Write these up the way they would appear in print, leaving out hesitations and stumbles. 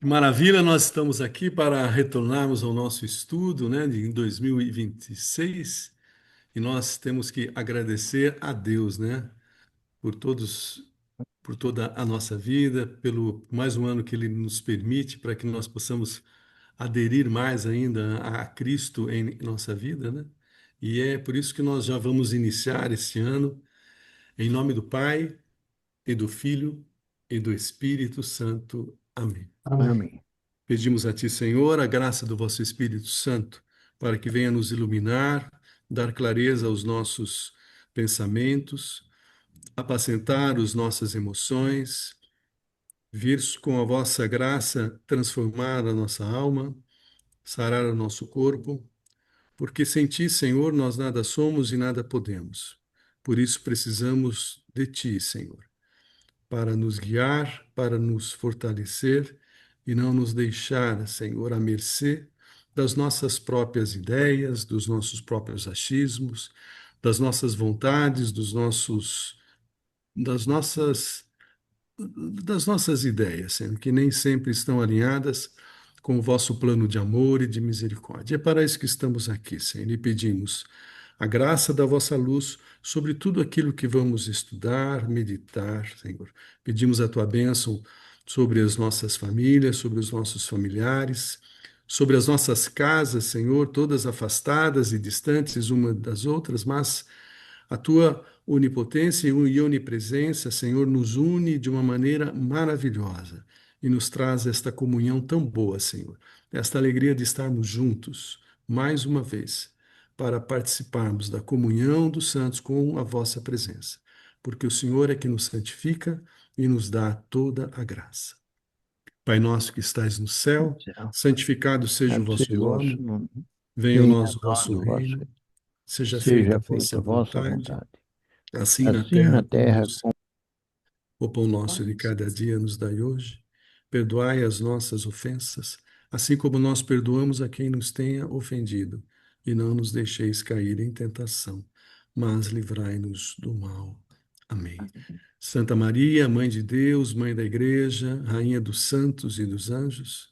Maravilha, nós estamos aqui para retornarmos ao nosso estudo, né, de 2026, e nós temos que agradecer a Deus, né, por todos, por toda a nossa vida, pelo mais um ano que Ele nos permite para que nós possamos aderir mais ainda a Cristo em nossa vida, né? E é por isso que nós já vamos iniciar esse ano em nome do Pai e do Filho e do Espírito Santo. Amém. Amém. Amém. Pedimos a Ti, Senhor, a graça do Vosso Espírito Santo, para que venha nos iluminar, dar clareza aos nossos pensamentos, apacentar as nossas emoções, vir com a Vossa graça transformar a nossa alma, sarar o nosso corpo, porque sem Ti, Senhor, nós nada somos e nada podemos. Por isso precisamos de Ti, Senhor, para nos guiar, para nos fortalecer e não nos deixar, Senhor, à mercê das nossas próprias ideias, dos nossos próprios achismos, das nossas vontades, das nossas das nossas ideias, Senhor, que nem sempre estão alinhadas com o vosso plano de amor e de misericórdia. É para isso que estamos aqui, Senhor, e pedimos a graça da vossa luz sobre tudo aquilo que vamos estudar, meditar, Senhor. Pedimos a tua bênção sobre as nossas famílias, sobre os nossos familiares, sobre as nossas casas, Senhor, todas afastadas e distantes uma das outras, mas a tua onipotência e onipresença, Senhor, nos une de uma maneira maravilhosa e nos traz esta comunhão tão boa, Senhor. Esta alegria de estarmos juntos, mais uma vez, para participarmos da comunhão dos santos com a vossa presença. Porque o Senhor é que nos santifica e nos dá toda a graça. Pai nosso que estais no céu, santificado seja o vosso Seja o vosso nome, nome. venha a Venha nós o a nós vosso o vosso reino, reino. seja feita Seja a vossa feita a vossa vontade, vontade. assim na Assim terra na como no terra céu. como O pão nosso de cada dia nos dai hoje. Perdoai as nossas ofensas, assim como nós perdoamos a quem nos tenha ofendido. E não nos deixeis cair em tentação, mas livrai-nos do mal. Amém. Santa Maria, Mãe de Deus, Mãe da Igreja, Rainha dos santos e dos anjos,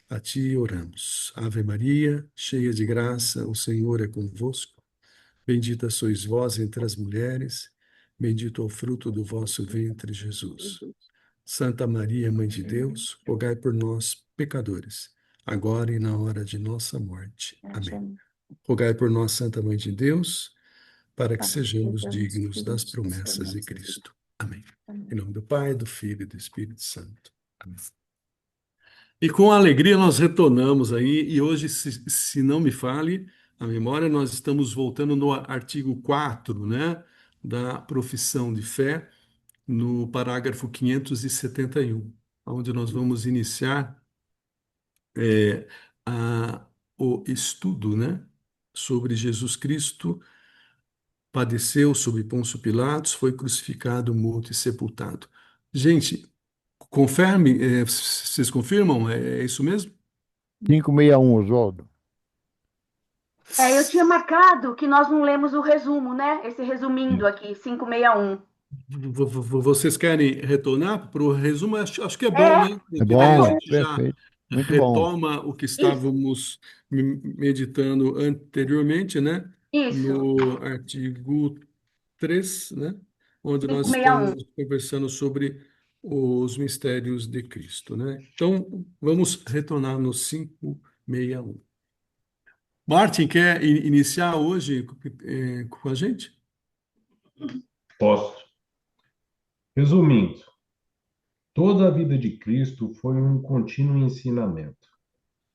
a ti oramos. Ave Maria, cheia de graça, o Senhor é convosco. Bendita sois vós entre as mulheres, bendito é o fruto do vosso ventre, Jesus. Santa Maria, Mãe de Deus, rogai por nós, pecadores, agora e na hora de nossa morte. Amém. Rogai por nós, Santa Mãe de Deus, para que sejamos dignos das promessas de Cristo. Amém. Em nome do Pai, do Filho e do Espírito Santo. Amém. E com alegria nós retornamos aí, e hoje, se não me fale a memória, nós estamos voltando no artigo 4, né, da profissão de fé, no parágrafo 571, onde nós vamos iniciar é, o estudo, né, sobre Jesus Cristo, padeceu sob Pôncio Pilatos, foi crucificado, morto e sepultado. Gente, confirme, vocês confirmam? É isso mesmo? 561, Oswaldo. Eu tinha marcado que nós não lemos o resumo, né? Esse resumindo aqui, 561. Vocês querem retornar para o resumo? Acho que é bom, É, né? É Porque daí a bom, é é, gente já perfeito. Muito bom. retoma o que isso, estávamos meditando anteriormente, né? isso, No artigo 3, né? Onde nós estamos 561. conversando sobre os mistérios de Cristo, né? Então, vamos retornar no 561. Martin, quer iniciar hoje com a gente? Posso. Resumindo, toda a vida de Cristo foi um contínuo ensinamento.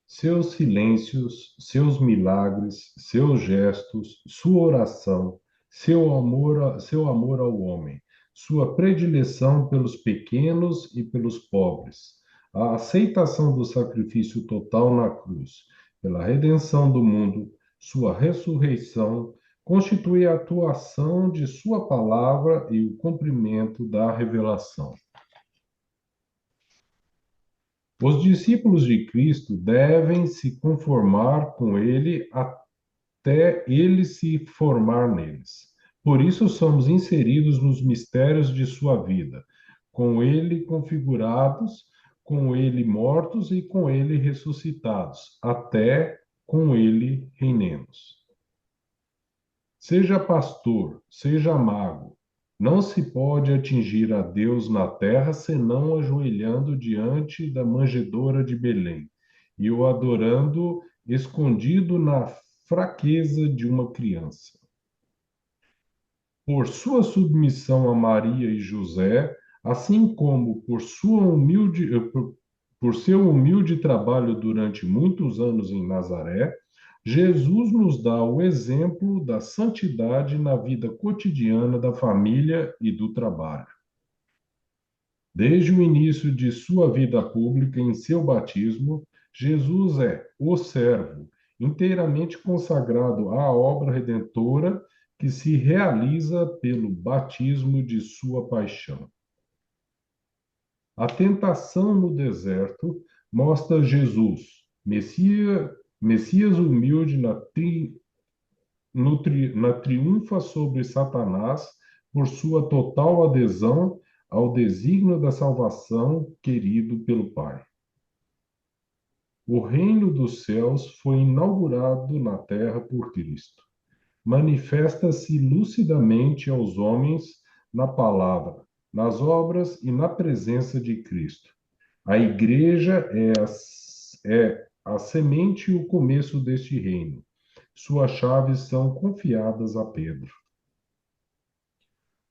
Seus silêncios, seus milagres, seus gestos, sua oração, seu amor ao homem, sua predileção pelos pequenos e pelos pobres, a aceitação do sacrifício total na cruz, pela redenção do mundo, sua ressurreição, constitui a atuação de sua palavra e o cumprimento da revelação. Os discípulos de Cristo devem se conformar com ele até ele se formar neles. Por isso somos inseridos nos mistérios de sua vida, com ele configurados com ele mortos e com ele ressuscitados, até com ele reinemos. Seja pastor, seja mago, não se pode atingir a Deus na terra senão ajoelhando diante da manjedoura de Belém e o adorando escondido na fraqueza de uma criança. Por sua submissão a Maria e José, assim como por seu humilde trabalho durante muitos anos em Nazaré, Jesus nos dá o exemplo da santidade na vida cotidiana da família e do trabalho. Desde o início de sua vida pública, em seu batismo, Jesus é o servo, inteiramente consagrado à obra redentora que se realiza pelo batismo de sua paixão. A tentação no deserto mostra Jesus, Messias humilde na triunfa sobre Satanás por sua total adesão ao desígnio da salvação querido pelo Pai. O reino dos céus foi inaugurado na terra por Cristo. Manifesta-se lucidamente aos homens na palavra, nas obras e na presença de Cristo. A igreja é a semente e o começo deste reino. Suas chaves são confiadas a Pedro.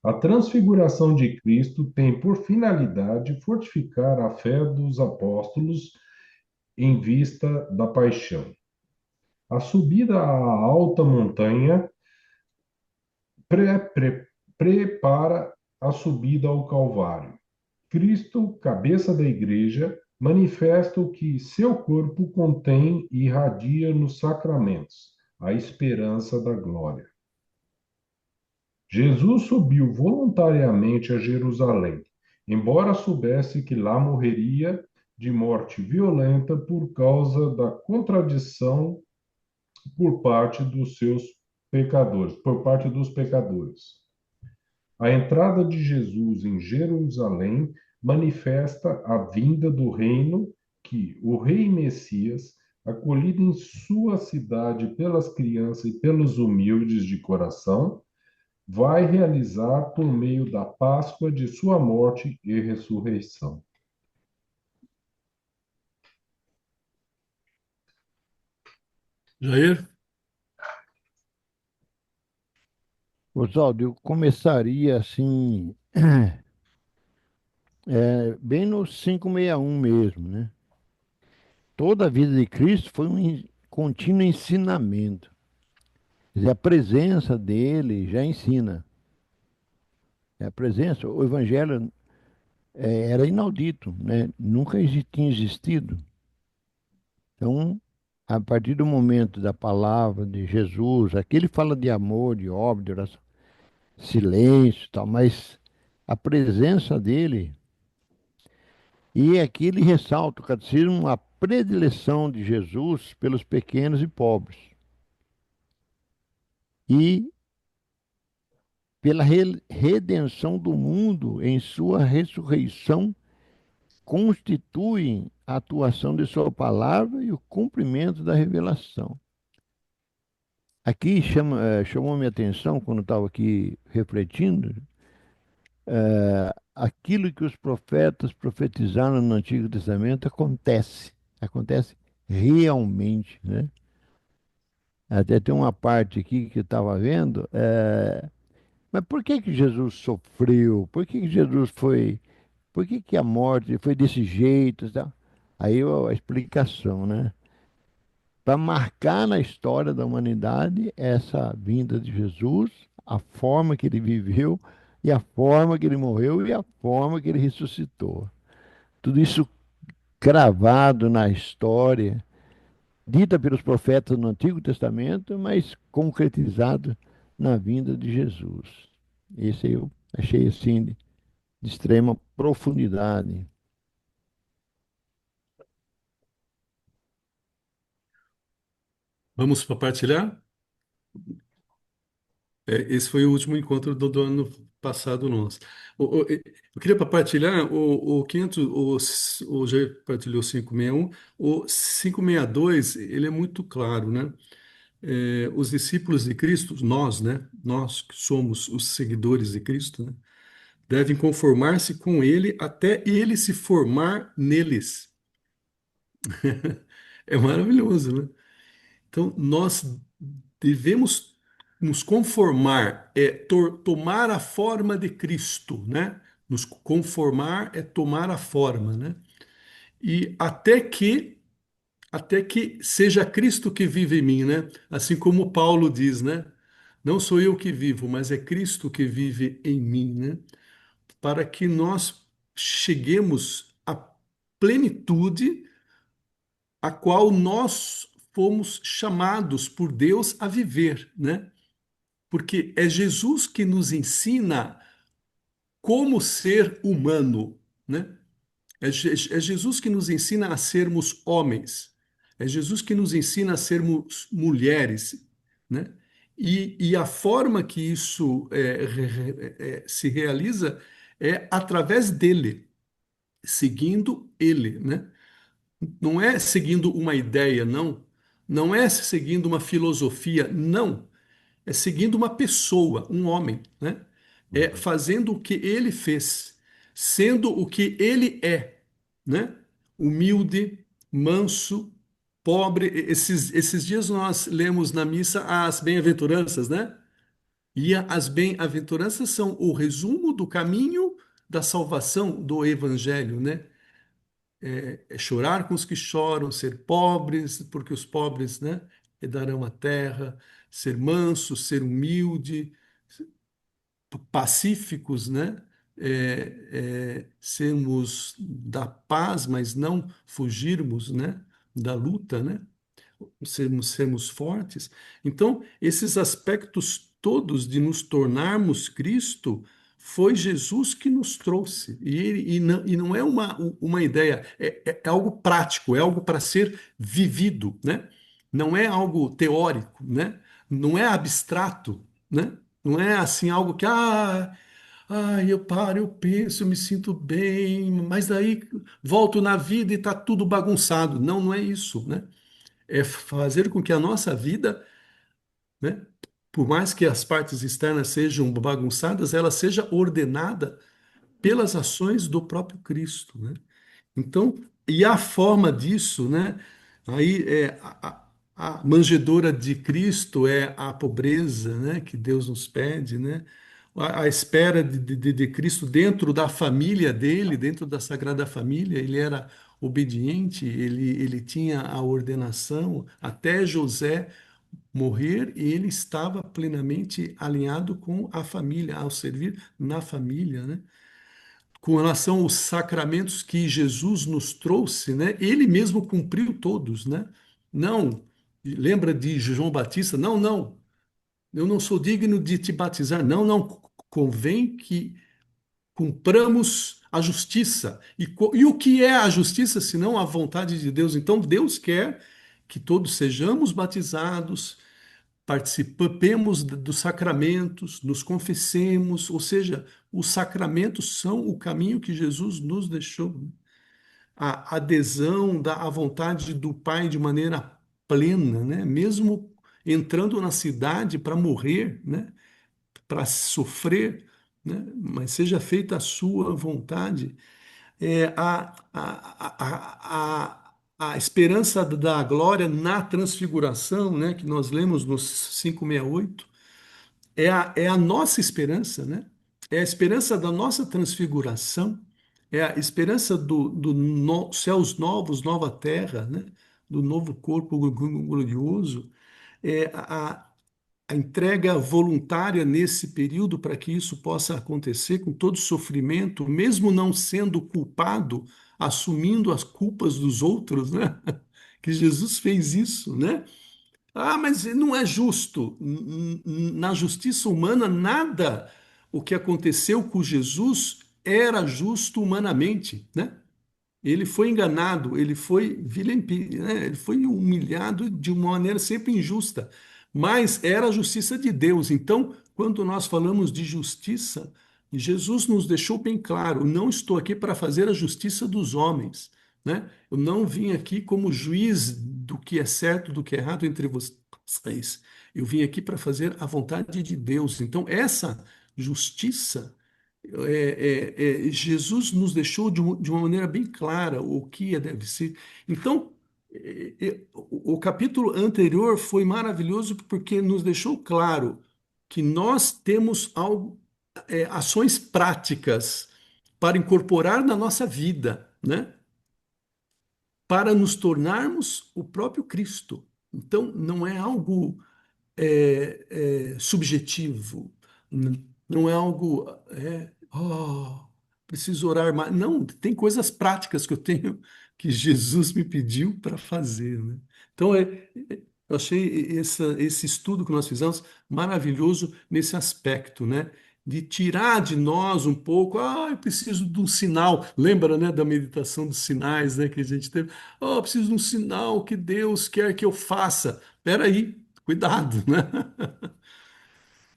A transfiguração de Cristo tem por finalidade fortificar a fé dos apóstolos em vista da paixão. A subida à alta montanha prepara a subida ao Calvário. Cristo, cabeça da igreja, manifesta o que seu corpo contém e irradia nos sacramentos, a esperança da glória. Jesus subiu voluntariamente a Jerusalém, embora soubesse que lá morreria de morte violenta por causa da contradição por parte dos pecadores. A entrada de Jesus em Jerusalém manifesta a vinda do reino que o rei Messias, acolhido em sua cidade pelas crianças e pelos humildes de coração, vai realizar por meio da Páscoa de sua morte e ressurreição. Jair? Oswaldo, eu começaria assim, bem no 561 mesmo, né? Toda a vida de Cristo foi um contínuo ensinamento. Quer dizer, a presença dele já ensina. A presença, o evangelho era inaudito, né? Nunca tinha existido. Então, a partir do momento da palavra de Jesus, aqui ele fala de amor, de obra, de oração, silêncio e tal, mas a presença dele, e aqui ele ressalta o catecismo, a predileção de Jesus pelos pequenos e pobres. E pela redenção do mundo em sua ressurreição, constituem a atuação de sua palavra e o cumprimento da revelação. Aqui chamou minha atenção, quando eu estava aqui refletindo, aquilo que os profetas profetizaram no Antigo Testamento acontece realmente, né? Até tem uma parte aqui que eu estava vendo, mas por que que Jesus sofreu? Por que que Jesus foi, por que que a morte foi desse jeito, tá? Aí a explicação, né? Para marcar na história da humanidade essa vinda de Jesus, a forma que ele viveu, e a forma que ele morreu, e a forma que ele ressuscitou. Tudo isso cravado na história, dita pelos profetas no Antigo Testamento, mas concretizado na vinda de Jesus. Esse eu achei assim de extrema profundidade. Vamos compartilhar? Esse foi o último encontro do ano passado nosso. Eu queria compartilhar o 500, o já partilhou 561, o 562, ele é muito claro, né? Os discípulos de Cristo, nós, né? Nós que somos os seguidores de Cristo, né? Devem conformar-se com Ele até Ele se formar neles. É maravilhoso, né? Então, nós devemos nos conformar, tomar a forma de Cristo, né? Nos conformar é tomar a forma, né? E até que seja Cristo que vive em mim, né? Assim como Paulo diz, né? Não sou eu que vivo, mas é Cristo que vive em mim, né? Para que nós cheguemos à plenitude a qual nós fomos chamados por Deus a viver, né? Porque é Jesus que nos ensina como ser humano, né? É Jesus que nos ensina a sermos homens. É Jesus que nos ensina a sermos mulheres, né? E a forma que isso se realiza é através dele, seguindo ele, né? Não é seguindo uma ideia, não. Não é seguindo uma filosofia, não. É seguindo uma pessoa, um homem, né? É Uhum. fazendo o que ele fez, sendo o que ele é, né? Humilde, manso, pobre. Esses dias nós lemos na missa as bem-aventuranças, né? E as bem-aventuranças são o resumo do caminho da salvação do evangelho, né? É chorar com os que choram, ser pobres, porque os pobres, né, herdarão a terra, ser manso, ser humilde, pacíficos, né? Sermos da paz, mas não fugirmos, né, da luta, né? Sermos fortes. Então, esses aspectos todos de nos tornarmos Cristo, foi Jesus que nos trouxe. E não é uma ideia, é algo prático, é algo para ser vivido, né? Não é algo teórico, né? Não é abstrato, né? Não é assim algo que, eu paro, eu penso, eu me sinto bem, mas daí volto na vida e está tudo bagunçado. Não, não é isso, né? É fazer com que a nossa vida, né, por mais que as partes externas sejam bagunçadas, ela seja ordenada pelas ações do próprio Cristo, né? Então, e a forma disso, né? Aí a manjedoura de Cristo é a pobreza, né? Que Deus nos pede, né? A espera de Cristo dentro da família dele, dentro da Sagrada Família, ele era obediente, ele tinha a ordenação, até José morrer, e ele estava plenamente alinhado com a família, ao servir na família, né? Com relação aos sacramentos que Jesus nos trouxe, né? Ele mesmo cumpriu todos, né? Não, lembra de João Batista? Não, não, eu não sou digno de te batizar. Não, não, convém que cumpramos a justiça. E o que é a justiça, senão a vontade de Deus? Então, Deus quer que todos sejamos batizados, participemos dos sacramentos, nos confessemos, ou seja, os sacramentos são o caminho que Jesus nos deixou. A adesão à vontade do Pai de maneira plena, né? Mesmo entrando na cidade para morrer, né? Para sofrer, né? Mas seja feita a sua vontade. A esperança da glória na transfiguração, né? Que nós lemos no 568, é a nossa esperança, né? É a esperança da nossa transfiguração, é a esperança do céus novos, nova terra, né? Do novo corpo glorioso, é a entrega voluntária nesse período para que isso possa acontecer com todo sofrimento, mesmo não sendo culpado, assumindo as culpas dos outros, né? Que Jesus fez isso, né? Mas não é justo. Na justiça humana, nada o que aconteceu com Jesus era justo humanamente, né? Ele foi enganado, ele foi né? Ele foi humilhado de uma maneira sempre injusta, mas era a justiça de Deus. Então, quando nós falamos de justiça, E Jesus nos deixou bem claro: não estou aqui para fazer a justiça dos homens, né? Eu não vim aqui como juiz do que é certo, do que é errado entre vocês. Eu vim aqui para fazer a vontade de Deus. Então, essa justiça, Jesus nos deixou de uma maneira bem clara o que deve ser. Então, o capítulo anterior foi maravilhoso porque nos deixou claro que nós temos algo, ações práticas para incorporar na nossa vida, né? Para nos tornarmos o próprio Cristo. Então, não é algo subjetivo, não é algo, preciso orar mais. Não, tem coisas práticas que eu tenho que Jesus me pediu para fazer, né? Então, eu achei esse estudo que nós fizemos maravilhoso nesse aspecto, né? De tirar de nós um pouco, eu preciso de um sinal. Lembra, né, da meditação dos sinais, né, que a gente teve? Eu preciso de um sinal que Deus quer que eu faça. Espera aí, cuidado, né?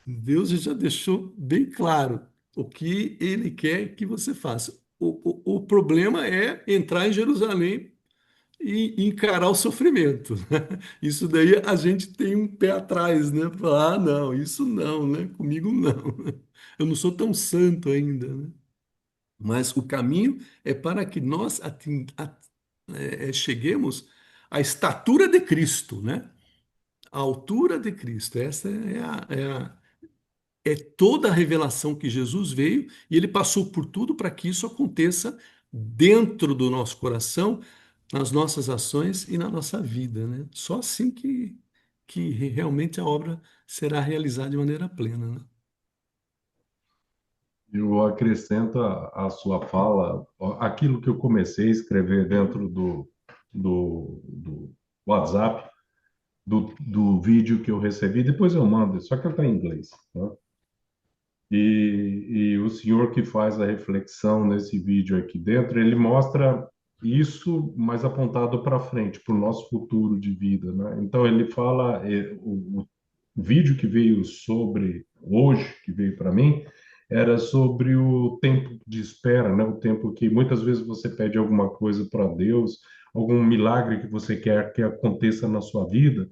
Deus já deixou bem claro o que Ele quer que você faça. O problema é entrar em Jerusalém e encarar o sofrimento, né? Isso daí a gente tem um pé atrás, né? Falar, não, isso não, né? Comigo não. Eu não sou tão santo ainda, né? Mas o caminho é para que nós cheguemos à estatura de Cristo, né? À altura de Cristo. Essa é toda a revelação que Jesus veio e ele passou por tudo para que isso aconteça dentro do nosso coração, nas nossas ações e na nossa vida, né? Só assim que realmente a obra será realizada de maneira plena, né? Eu acrescento à sua fala aquilo que eu comecei a escrever dentro do WhatsApp, do vídeo que eu recebi. Depois eu mando, só que ele está em inglês, né? E o senhor que faz a reflexão nesse vídeo aqui dentro, ele mostra isso mais apontado para frente, para o nosso futuro de vida, né? Então ele fala, o vídeo que veio sobre hoje, que veio para mim, era sobre o tempo de espera, né? O tempo que muitas vezes você pede alguma coisa para Deus, algum milagre que você quer que aconteça na sua vida,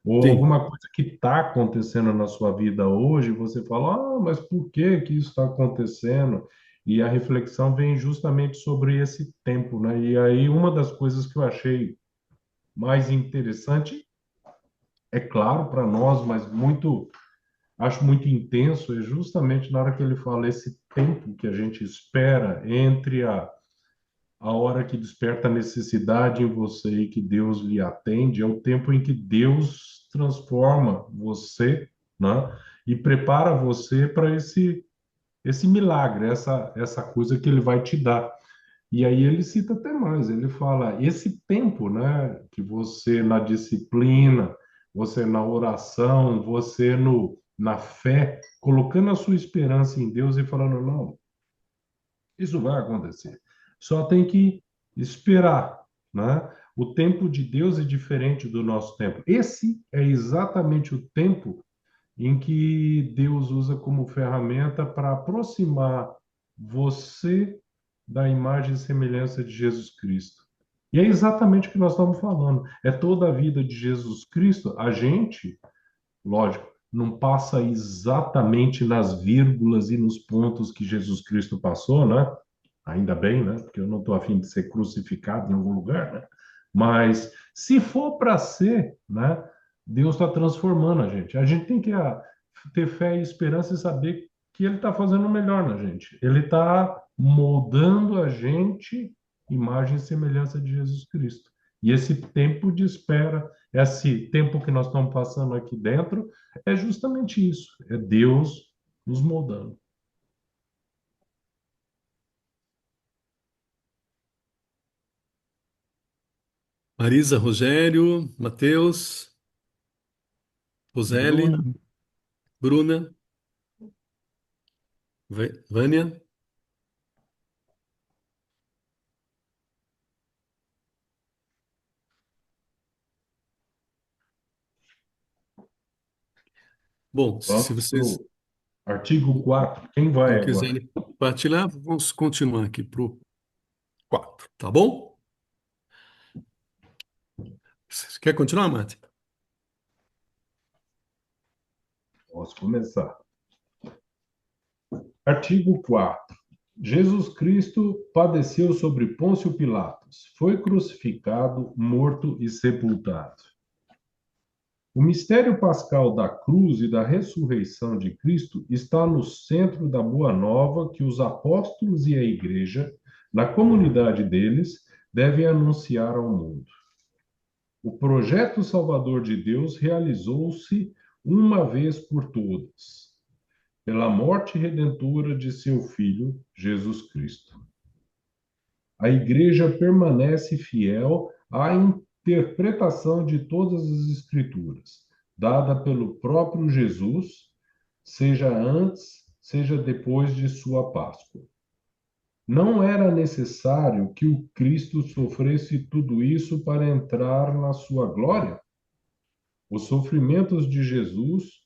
ou Sim, alguma coisa que está acontecendo na sua vida hoje, você fala, mas por que que isso está acontecendo? E a reflexão vem justamente sobre esse tempo, né? E aí uma das coisas que eu achei mais interessante, é claro para nós, mas acho muito intenso, é justamente na hora que ele fala esse tempo que a gente espera entre a hora que desperta a necessidade em você e que Deus lhe atende, é o tempo em que Deus transforma você, né? E prepara você para esse milagre, essa coisa que ele vai te dar. E aí ele cita até mais, ele fala, esse tempo, né, que você na disciplina, você na oração, você no na fé, colocando a sua esperança em Deus e falando, não, isso vai acontecer. Só tem que esperar, né? O tempo de Deus é diferente do nosso tempo. Esse é exatamente o tempo em que Deus usa como ferramenta para aproximar você da imagem e semelhança de Jesus Cristo. E é exatamente o que nós estamos falando. É toda a vida de Jesus Cristo. A gente, lógico, não passa exatamente nas vírgulas e nos pontos que Jesus Cristo passou, né? Ainda bem, né? Porque eu não estou afim de ser crucificado em algum lugar, né? Mas se for para ser, né? Deus está transformando a gente. A gente tem que ter fé e esperança e saber que Ele está fazendo o melhor na gente. Ele está moldando a gente imagem e semelhança de Jesus Cristo. E esse tempo de espera, esse tempo que nós estamos passando aqui dentro, é justamente isso. É Deus nos moldando. Marisa, Rogério, Matheus, Roseli, Bruna, Bruna, Vânia. Bom, se vocês Vamos Artigo 4. Quem vai Não agora? quiserem compartilhar, vamos continuar aqui para o 4, tá bom? Você quer continuar, Mate? Posso começar. Artigo 4. Jesus Cristo padeceu sobre Pôncio Pilatos, foi crucificado, morto e sepultado. O mistério pascal da cruz e da ressurreição de Cristo está no centro da boa nova que os apóstolos e a igreja, na comunidade deles, devem anunciar ao mundo. O projeto salvador de Deus realizou-se uma vez por todas, pela morte redentora de seu Filho, Jesus Cristo. A Igreja permanece fiel à interpretação de todas as Escrituras, dada pelo próprio Jesus, seja antes, seja depois de sua Páscoa. Não era necessário que o Cristo sofresse tudo isso para entrar na sua glória? Os sofrimentos de Jesus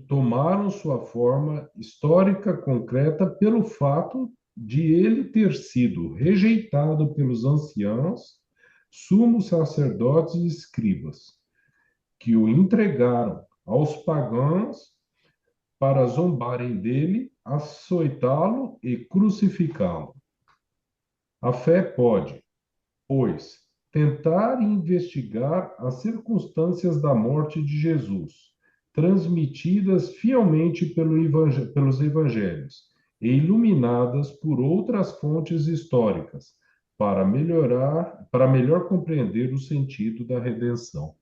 tomaram sua forma histórica concreta pelo fato de ele ter sido rejeitado pelos anciãos, sumos sacerdotes e escribas, que o entregaram aos pagãos para zombarem dele, açoitá-lo e crucificá-lo. A fé pode, pois, tentar investigar as circunstâncias da morte de Jesus, transmitidas fielmente pelos evangelhos e iluminadas por outras fontes históricas, para melhor compreender o sentido da redenção.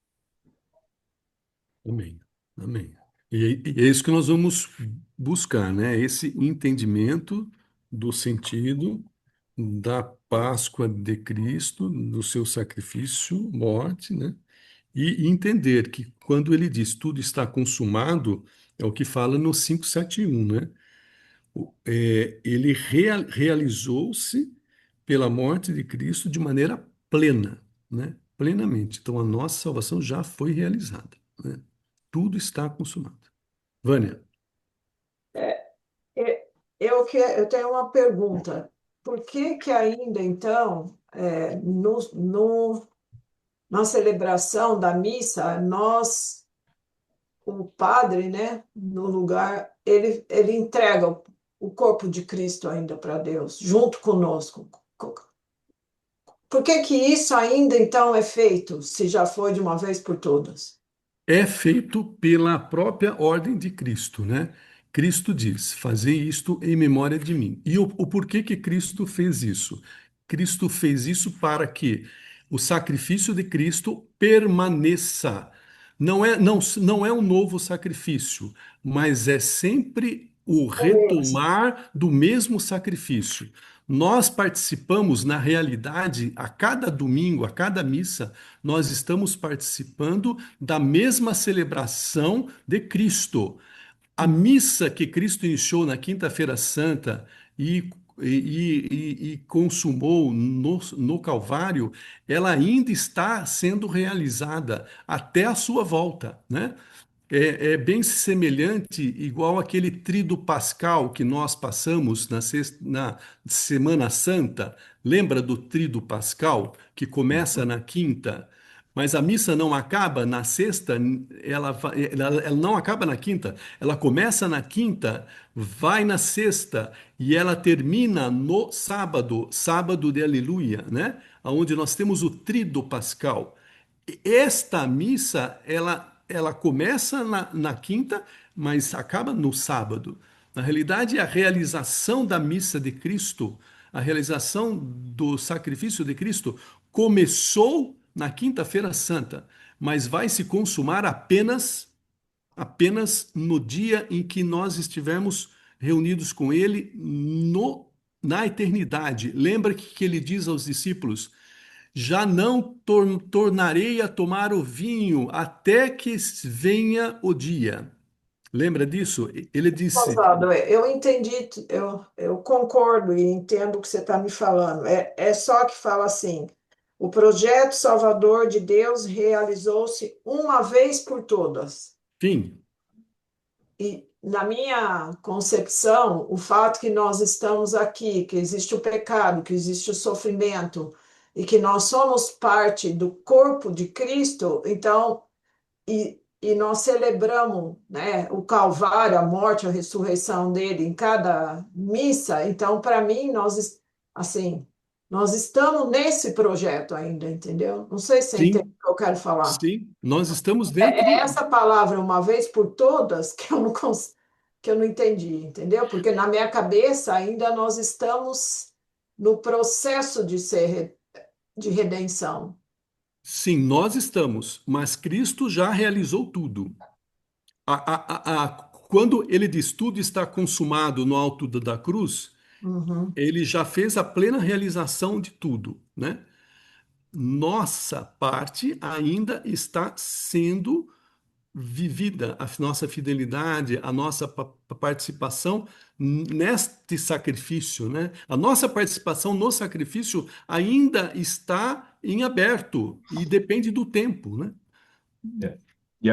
Amém. Amém. E é isso que nós vamos buscar, né? Esse entendimento do sentido da Páscoa de Cristo, do seu sacrifício, morte, né? E entender que quando ele diz tudo está consumado, é o que fala no 571, né? Ele realizou-se pela morte de Cristo de maneira plena, né? Plenamente. Então a nossa salvação já foi realizada, né? Tudo está consumado. Vânia, É, eu tenho uma pergunta. Por que que ainda, então, na celebração da missa, o padre, né, no lugar, ele entrega o corpo de Cristo ainda para Deus, junto conosco? Por que que isso ainda, então, é feito, se já foi de uma vez por todas? é feito pela própria ordem de Cristo, né? Cristo diz: fazei isto em memória de mim. E o porquê que Cristo fez isso? Cristo fez isso para que o sacrifício de Cristo permaneça. Não é um novo sacrifício, mas é sempre o retomar do mesmo sacrifício. Nós participamos, na realidade, a cada domingo, a cada missa, nós estamos participando da mesma celebração de Cristo. A missa que Cristo iniciou na Quinta-feira Santa e consumou no Calvário, ela ainda está sendo realizada até a sua volta, né? É bem semelhante, igual aquele tríduo pascal que nós passamos na Semana Santa. Lembra do tríduo pascal, que começa na quinta, mas a missa não acaba na sexta, ela não acaba na quinta, ela começa na quinta, vai na sexta e ela termina no sábado, sábado de Aleluia, né? Onde nós temos o tríduo pascal. Esta missa, ela começa na quinta, mas acaba no sábado. Na realidade, a realização da missa de Cristo, a realização do sacrifício de Cristo, começou na Quinta-feira Santa, mas vai se consumar apenas no dia em que nós estivermos reunidos com Ele na eternidade. Lembra que ele diz aos discípulos: já não tornarei a tomar o vinho até que venha o dia. Lembra disso? Ele disse, Oswaldo, eu entendi, eu concordo e entendo o que você está me falando. É só que fala assim: o projeto salvador de Deus realizou-se uma vez por todas. fim, E na minha concepção, o fato que nós estamos aqui, que existe o pecado, que existe o sofrimento e que nós somos parte do corpo de Cristo, então, e nós celebramos, né, o Calvário, a morte, a ressurreição dele em cada missa, então, para mim, assim, nós estamos nesse projeto ainda, entendeu? Não sei se você entende Sim, o que eu quero falar. sim, nós estamos É dentro. essa palavra, uma vez por todas, que eu não entendi, entendeu? Porque na minha cabeça ainda nós estamos no processo de redenção. Sim, nós estamos, mas Cristo já realizou tudo. Quando ele diz tudo está consumado no alto da cruz, Uhum. ele já fez a plena realização de tudo, né? Nossa parte ainda está sendo vivida, a nossa fidelidade, a nossa participação neste sacrifício, né? A nossa participação no sacrifício ainda está em aberto e depende do tempo, né? É. E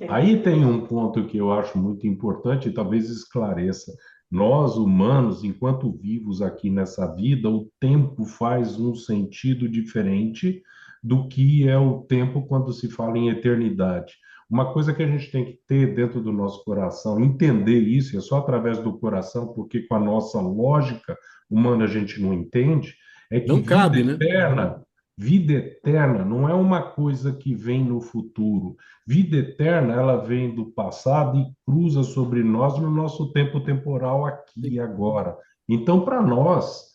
aí tem um ponto que eu acho muito importante e talvez esclareça. Nós, humanos, enquanto vivos aqui nessa vida, o tempo faz um sentido diferente do que é o tempo quando se fala em eternidade. Uma coisa que a gente tem que ter dentro do nosso coração, entender isso, é só através do coração, porque com a nossa lógica humana a gente não entende, é que Não cabe, né? vida eterna não é uma coisa que vem no futuro. Vida eterna, ela vem do passado e cruza sobre nós no nosso tempo temporal aqui e agora. Então, para nós,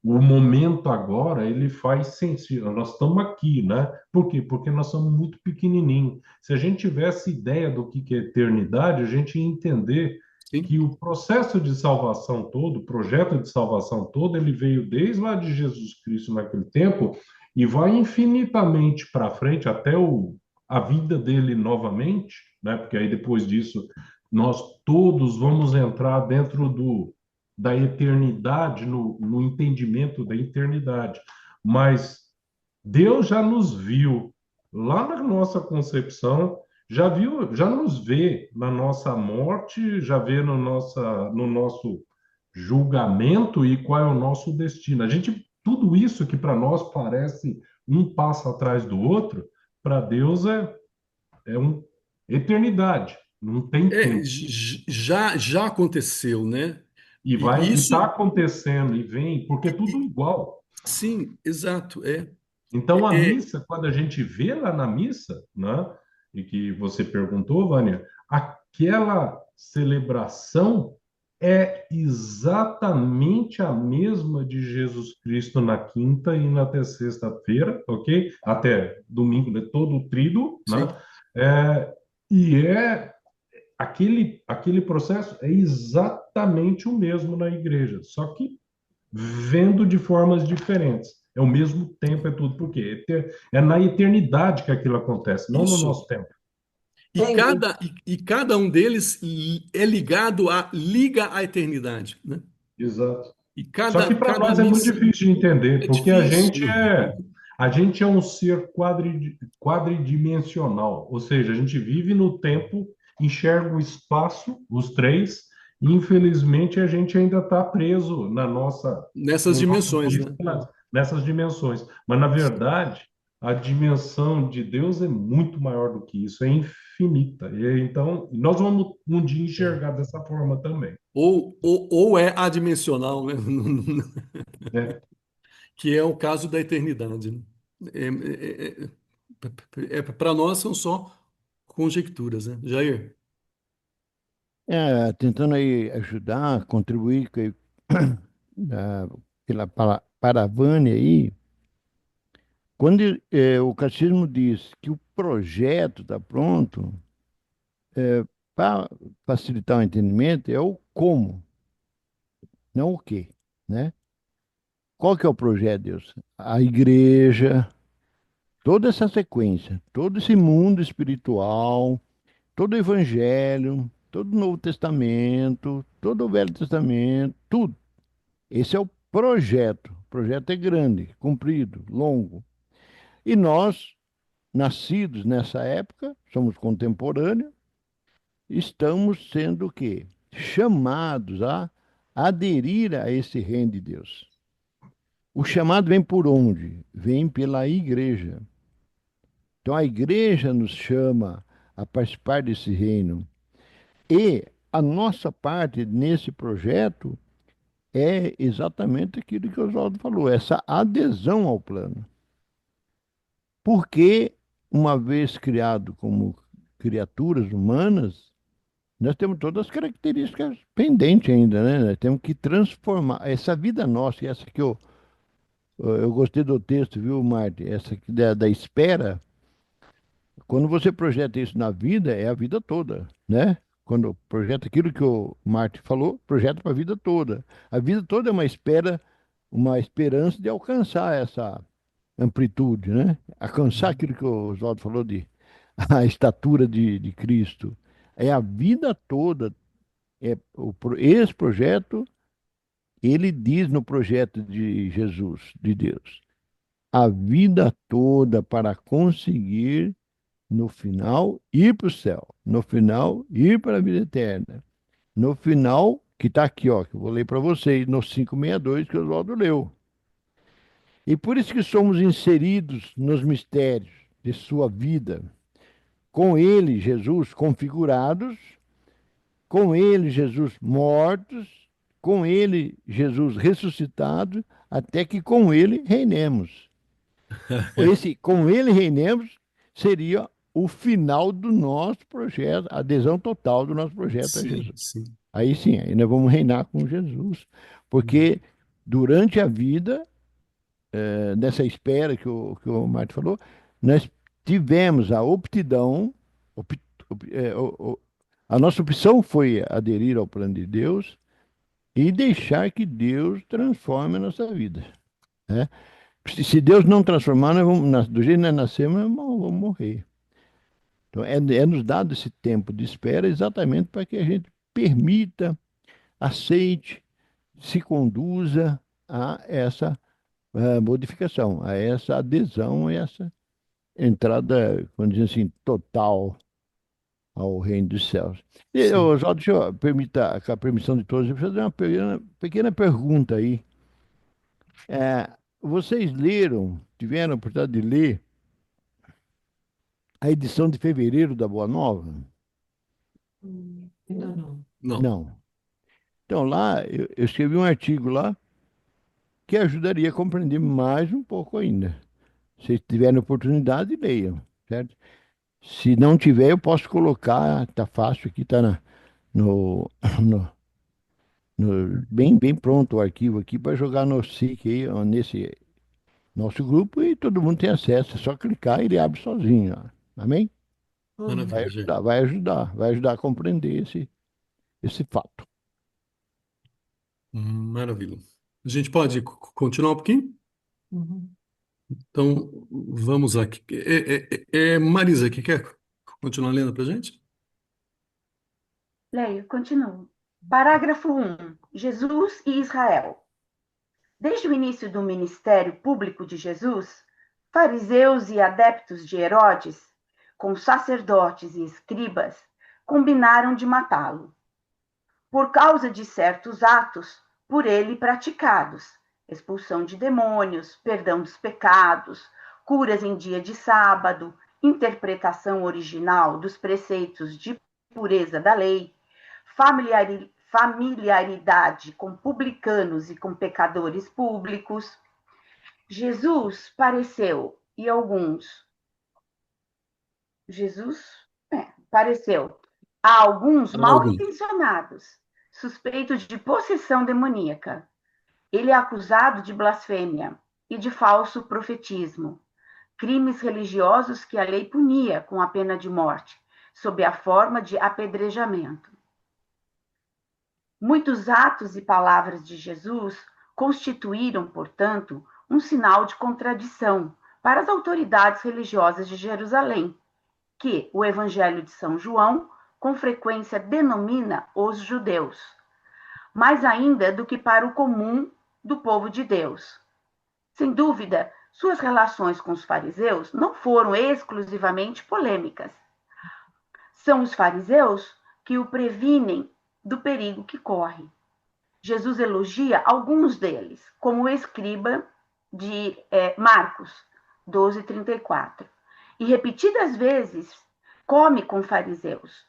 o momento agora, ele faz sentido. Nós estamos aqui, né? Por quê? Porque nós somos muito pequenininhos. Se a gente tivesse ideia do que é eternidade, a gente ia entender Sim, que o processo de salvação todo, o projeto de salvação todo, ele veio desde lá de Jesus Cristo naquele tempo e vai infinitamente para frente até a vida dele novamente, né? Porque aí depois disso nós todos vamos entrar dentro da eternidade, no entendimento da eternidade. Mas Deus já nos viu lá na nossa concepção, já viu, já nos vê na nossa morte, já vê no nosso julgamento e qual é o nosso destino. A gente, tudo isso que para nós parece um passo atrás do outro, para Deus é uma eternidade, não tem tempo. já aconteceu, né? E E está isso, acontecendo e vem, porque é e- tudo e- igual. sim, exato, Então, a é, missa, quando a gente vê lá na missa, né, e que você perguntou, Vânia, aquela celebração é exatamente a mesma de Jesus Cristo na quinta e na até sexta-feira, ok? Até domingo, né, todo o tríduo, né? sim. É, e aquele processo é exatamente o mesmo na igreja, só que vendo de formas diferentes. É o mesmo tempo, é tudo. Por quê? É na eternidade que aquilo acontece, não no Isso. nosso tempo. Entendi. E cada um deles é ligado liga à eternidade, né? Exato. E Só que para cada nós é muito missa difícil de entender, é porque difícil. a gente é um ser quadridimensional, ou seja, a gente vive no tempo, enxerga o espaço, os três, e infelizmente a gente ainda está preso Nessas no nosso dimensões, bicho, né? nessas dimensões. Mas na verdade, a dimensão de Deus é muito maior do que isso, é infinita. E, então, nós vamos um dia enxergar dessa forma também. Ou é adimensional, né? Né? Que é o caso da eternidade, né? Para nós são só conjecturas, né? Jair, Tentando aí ajudar, contribuir com pela Paravânia aí, quando o catecismo diz que o projeto está pronto, para facilitar o entendimento, é o como, não o quê, né? Qual que é o projeto de Deus? A igreja, toda essa sequência, todo esse mundo espiritual, todo o Evangelho, todo o Novo Testamento, todo o Velho Testamento, tudo. Esse é o projeto. O projeto é grande, comprido, longo. E nós, nascidos nessa época, somos contemporâneos, estamos sendo o quê? Chamados a aderir a esse reino de Deus. O chamado vem por onde? Vem pela igreja. Então a igreja nos chama a participar desse reino. E a nossa parte nesse projeto é exatamente aquilo que o Oswaldo falou, essa adesão ao plano. Porque, uma vez criado como criaturas humanas, nós temos todas as características pendentes ainda, né? Nós temos que transformar essa vida nossa, essa que eu gostei do texto, viu, Marte? Essa aqui da espera. Quando você projeta isso na vida, é a vida toda, né? Quando projeta aquilo que o Marte falou, projeta para a vida toda. A vida toda é uma espera, uma esperança de alcançar essa amplitude, né? Alcançar aquilo que o Oswaldo falou de a estatura de Cristo. É a vida toda. Esse projeto, ele diz no projeto de Jesus, de Deus, a vida toda para conseguir, no final, ir para o céu. No final, ir para a vida eterna. No final, que está aqui, ó, que eu vou ler para vocês, no 562 que o Oswaldo leu. E por isso que somos inseridos nos mistérios de sua vida, com ele, Jesus, configurados, com ele, Jesus, mortos, com ele, Jesus, ressuscitado, até que com ele reinemos. Esse com ele reinemos seria o final do nosso projeto, a adesão total do nosso projeto a Sim, Jesus. sim. Aí sim, aí nós vamos reinar com Jesus. Porque durante a vida, nessa espera que o Martin falou, nós tivemos a optidão, op- a nossa opção foi aderir ao plano de Deus e deixar que Deus transforme a nossa vida, né? Se Deus não transformar, nós vamos, do jeito que nós nascemos, nós vamos morrer. Então, é nos dado esse tempo de espera exatamente para que a gente permita, aceite, se conduza a essa modificação, a essa adesão, a essa entrada, vamos dizer assim, total ao reino dos céus. E, Sim. Oswaldo, deixa eu permitir, com a permissão de todos, eu vou fazer uma pequena pergunta aí. É, vocês leram, tiveram a oportunidade de ler a edição de fevereiro da Boa Nova? Ainda não. Não. Não. Então, lá, eu escrevi um artigo lá que ajudaria a compreender mais um pouco ainda. Se vocês tiverem oportunidade, leiam, certo? Se não tiver, eu posso colocar, tá fácil aqui, tá no, no, bem pronto o arquivo aqui para jogar no SIC aí, ó, nesse nosso grupo e todo mundo tem acesso. É só clicar e ele abre sozinho, ó. Amém? Vai Maravilha, gente. ajudar, vai ajudar, vai ajudar a compreender esse fato. Maravilha. A gente pode continuar um pouquinho? Uhum. Então, vamos aqui. Marisa, que quer continuar lendo para a gente? Leio, continuo. Parágrafo 1. Jesus e Israel. Desde o início do ministério público de Jesus, fariseus e adeptos de Herodes, com sacerdotes e escribas, combinaram de matá-lo. Por causa de certos atos por ele praticados, expulsão de demônios, perdão dos pecados, curas em dia de sábado, interpretação original dos preceitos de pureza da lei, familiaridade com publicanos e com pecadores públicos. Jesus pareceu, e pareceu a alguns mal Algum. intencionados, suspeitos de possessão demoníaca. Ele é acusado de blasfêmia e de falso profetismo, crimes religiosos que a lei punia com a pena de morte, sob a forma de apedrejamento. Muitos atos e palavras de Jesus constituíram, portanto, um sinal de contradição para as autoridades religiosas de Jerusalém, que o Evangelho de São João com frequência denomina os judeus, mais ainda do que para o comum do povo de Deus. Sem dúvida, suas relações com os fariseus não foram exclusivamente polêmicas. São os fariseus que o previnem do perigo que corre. Jesus elogia alguns deles, como o escriba de Marcos 12:34, e repetidas vezes come com fariseus.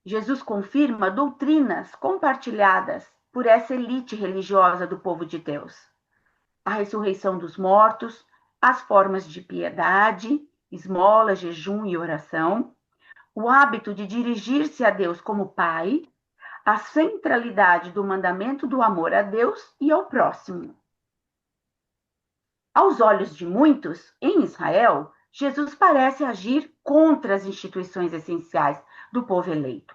Jesus confirma doutrinas compartilhadas por essa elite religiosa do povo de Deus: a ressurreição dos mortos, as formas de piedade, esmola, jejum e oração, o hábito de dirigir-se a Deus como Pai, a centralidade do mandamento do amor a Deus e ao próximo. Aos olhos de muitos, em Israel, Jesus parece agir contra as instituições essenciais do povo eleito.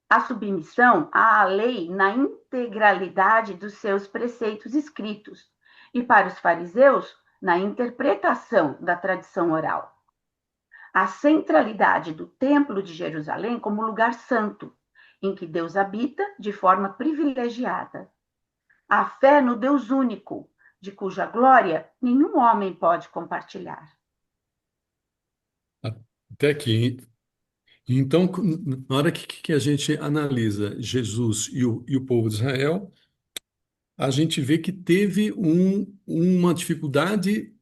A submissão à lei na integralidade dos seus preceitos escritos, e para os fariseus, na interpretação da tradição oral. A centralidade do Templo de Jerusalém como lugar santo, em que Deus habita de forma privilegiada. A fé no Deus único, de cuja glória nenhum homem pode compartilhar. Até aqui. Então, na hora que a gente analisa Jesus e o povo de Israel, a gente vê que teve uma dificuldade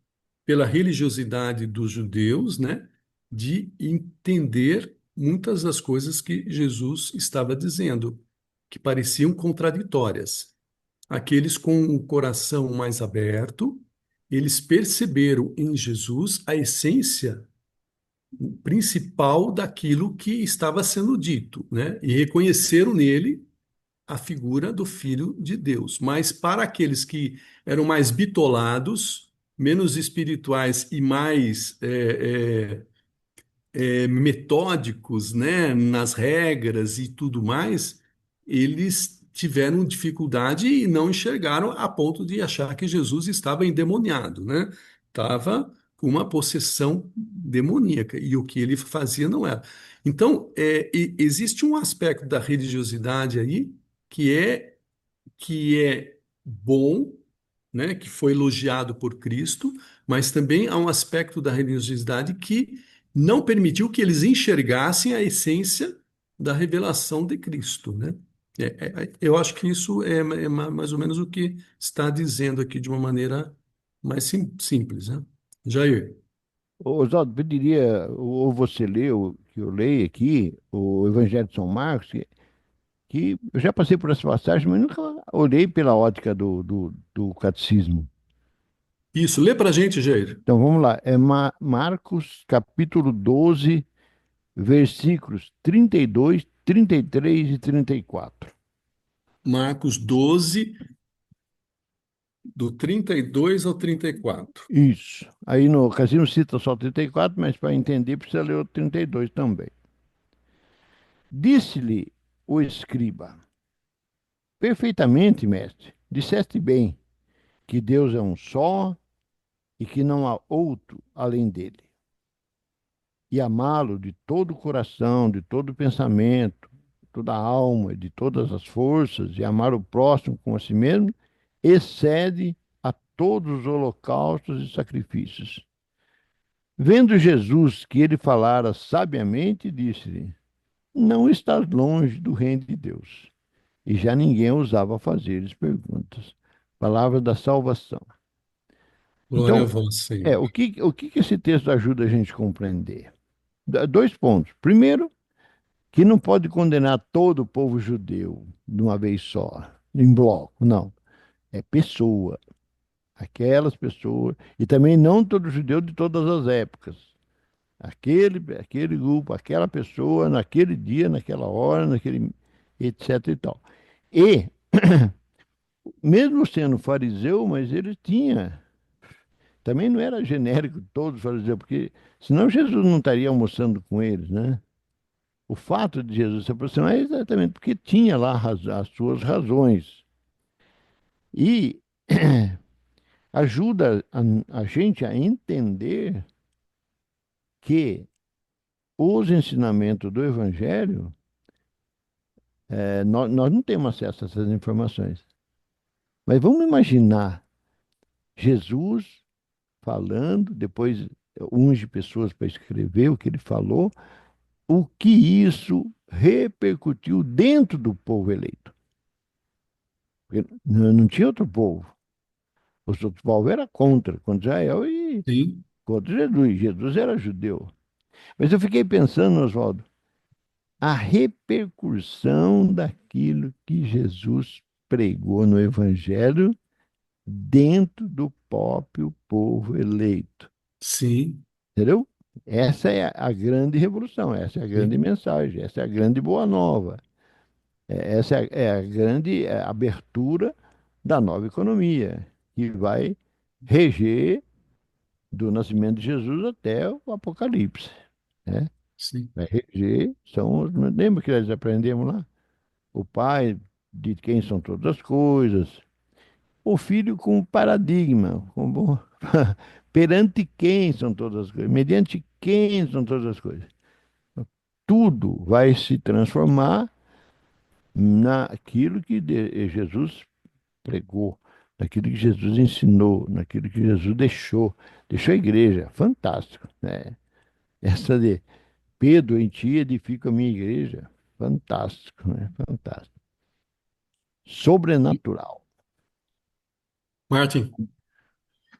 pela religiosidade dos judeus, né, de entender muitas das coisas que Jesus estava dizendo, que pareciam contraditórias. Aqueles com o coração mais aberto, eles perceberam em Jesus a essência principal daquilo que estava sendo dito, né, e reconheceram nele a figura do Filho de Deus. Mas para aqueles que eram mais bitolados, menos espirituais e mais metódicos, né, nas regras e tudo mais, eles tiveram dificuldade e não enxergaram a ponto de achar que Jesus estava endemoniado, né? Estava com uma possessão demoníaca e o que ele fazia não era. Então, existe um aspecto da religiosidade aí que é que é bom, né, que foi elogiado por Cristo, mas também há um aspecto da religiosidade que não permitiu que eles enxergassem a essência da revelação de Cristo, né? Eu acho que isso é mais ou menos o que está dizendo aqui de uma maneira mais simples, né? Jair. Oswaldo, pediria, ou você lê, ou que eu leia aqui, o Evangelho de São Marcos, que eu já passei por essa passagem, mas nunca olhei pela ótica do catecismo. Isso, lê para a gente, Jair. Então vamos lá, é Marcos capítulo 12, versículos 32, 33 e 34. Marcos 12, do 32 ao 34. Isso. Aí no catecismo cita só o 34, mas para entender precisa ler o 32 também. Disse-lhe o escriba: perfeitamente, mestre, disseste bem que Deus é um só e que não há outro além dele. E amá-lo de todo o coração, de todo o pensamento, toda a alma, de todas as forças, e amar o próximo como a si mesmo, excede a todos os holocaustos e sacrifícios. Vendo Jesus que ele falara sabiamente, disse-lhe: não estás longe do reino de Deus. E já ninguém ousava fazer-lhes perguntas. Palavra da salvação. Glória a Então, vós, Senhor. o que esse texto ajuda a gente a compreender? Dois pontos. Primeiro, que não pode condenar todo o povo judeu de uma vez só, em bloco, não. É pessoa, aquelas pessoas, e também não todo judeu de todas as épocas. Aquele grupo, aquela pessoa, naquele dia, naquela hora, naquele, etc e tal. E, mesmo sendo fariseu, mas ele tinha, também não era genérico todos os fariseus, porque senão Jesus não estaria almoçando com eles, né? O fato de Jesus se aproximar é exatamente porque tinha lá as suas razões. E ajuda a gente a entender que os ensinamentos do Evangelho, nós não temos acesso a essas informações. Mas vamos imaginar Jesus falando, depois unge pessoas para escrever o que ele falou, o que isso repercutiu dentro do povo eleito. Porque não tinha outro povo. Os outros povos eram contra Israel e sim, contra Jesus. Jesus era judeu. Mas eu fiquei pensando, Oswaldo, a repercussão daquilo que Jesus pregou no Evangelho dentro do próprio povo eleito. sim, Entendeu? Essa é a grande revolução, essa é a grande sim, mensagem, essa é a grande boa nova. Essa é a grande abertura da nova economia, que vai reger do nascimento de Jesus até o Apocalipse, né? sim, Vai reger, lembra que nós aprendemos lá? O Pai, de quem são todas as coisas, o Filho como paradigma, como perante quem são todas as coisas, mediante quem são todas as coisas. Tudo vai se transformar naquilo que Jesus pregou, naquilo que Jesus ensinou, naquilo que Jesus deixou a igreja. Fantástico, né? Essa de Pedro, em ti edifico a minha igreja. Fantástico, né? Fantástico. Sobrenatural. Martin,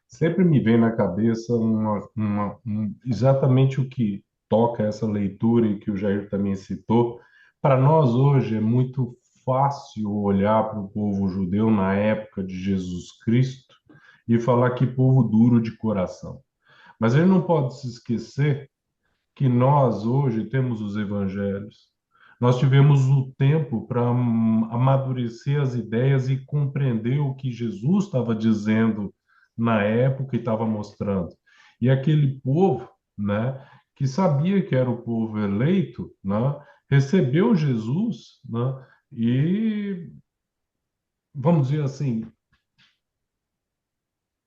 Sempre me vem na cabeça exatamente o que toca essa leitura e que o Jair também citou. Para nós hoje é muito fácil olhar para o povo judeu na época de Jesus Cristo e falar que povo duro de coração. Mas a gente não pode se esquecer que nós hoje temos os evangelhos. Nós tivemos o tempo para amadurecer as ideias e compreender o que Jesus estava dizendo na época e estava mostrando. E aquele povo, né, que sabia que era o povo eleito, né, recebeu Jesus, né, e, vamos dizer assim,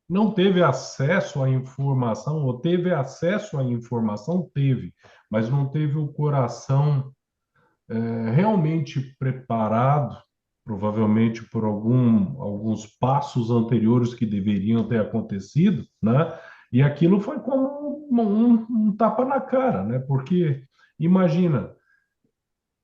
não teve acesso à informação, ou teve acesso à informação, teve, mas não teve o coração realmente preparado, provavelmente por alguns passos anteriores que deveriam ter acontecido, né? E aquilo foi como um tapa na cara, né? Porque imagina,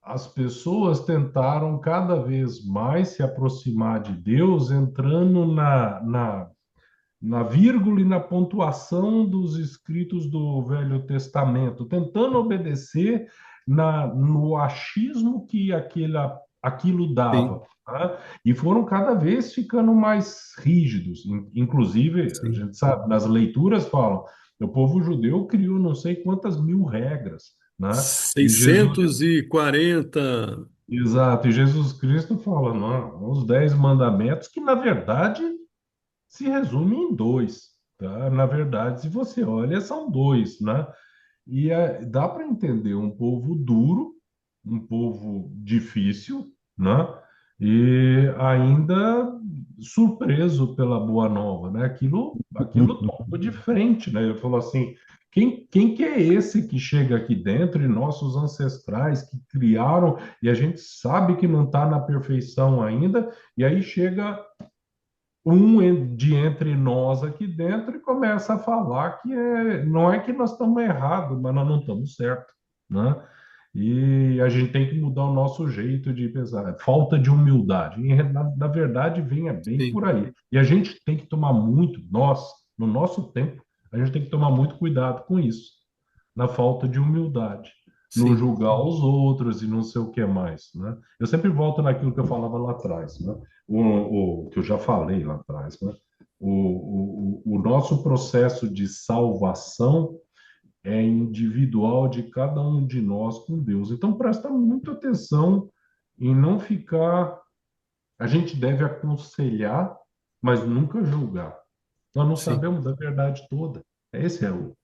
as pessoas tentaram cada vez mais se aproximar de Deus, entrando na vírgula e na pontuação dos escritos do Velho Testamento, tentando obedecer no achismo que aquilo dava. sim, Tá? E foram cada vez ficando mais rígidos. Inclusive, a sim. gente sabe, nas leituras falam, o povo judeu criou não sei quantas mil regras, né? E Jesus, 640, exato, e Jesus Cristo fala, não, os 10 mandamentos, que na verdade se resume em dois, tá? Na verdade, se você olha, são dois, né? E dá para entender um povo duro, um povo difícil, né? E ainda surpreso pela boa nova, né? Aquilo tomba de frente, né? Ele falou assim: quem que é esse que chega aqui dentro e nossos ancestrais que criaram e a gente sabe que não está na perfeição ainda, e aí chega de entre nós aqui dentro e começa a falar que não é que nós estamos errados, mas nós não estamos certos, né? E a gente tem que mudar o nosso jeito de pensar. É falta de humildade. E, na verdade, vem bem sim, por aí. E a gente tem que tomar muito, nós, no nosso tempo, a gente tem que tomar muito cuidado com isso, na falta de humildade, no sim, julgar os outros e não sei o que mais, né? Eu sempre volto naquilo que eu falava lá atrás, né? O que eu já falei lá atrás, né? O nosso processo de salvação é individual de cada um de nós com Deus. Então, presta muita atenção em não ficar. A gente deve aconselhar, mas nunca julgar. Nós não sim. sabemos da verdade toda. Esse é o.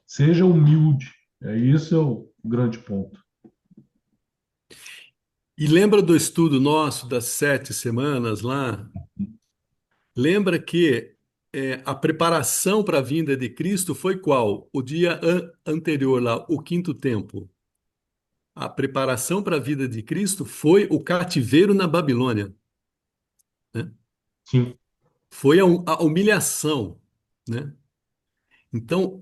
Seja humilde. Isso é o grande ponto. E lembra do estudo nosso das 7 semanas lá? Lembra que a preparação para a vinda de Cristo foi qual? O dia anterior lá, o quinto tempo. A preparação para a vida de Cristo foi o cativeiro na Babilônia, né? Sim, Foi a humilhação, né? Então,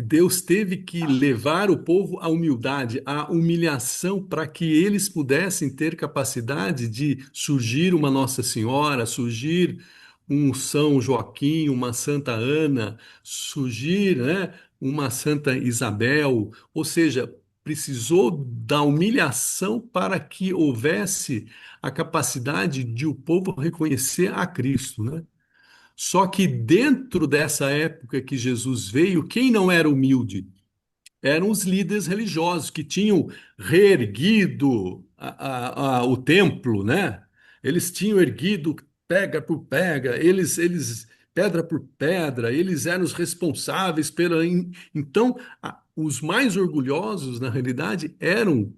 Deus teve que levar o povo à humildade, à humilhação, para que eles pudessem ter capacidade de surgir uma Nossa Senhora, surgir um São Joaquim, uma Santa Ana, surgir, né, uma Santa Isabel. Ou seja, precisou da humilhação para que houvesse a capacidade de o povo reconhecer a Cristo, né? Só que dentro dessa época que Jesus veio, quem não era humilde? Eram os líderes religiosos que tinham reerguido o templo, né? Eles tinham erguido pega por pega, eles pedra por pedra, eles eram os responsáveis pela. Então, os mais orgulhosos, na realidade, eram,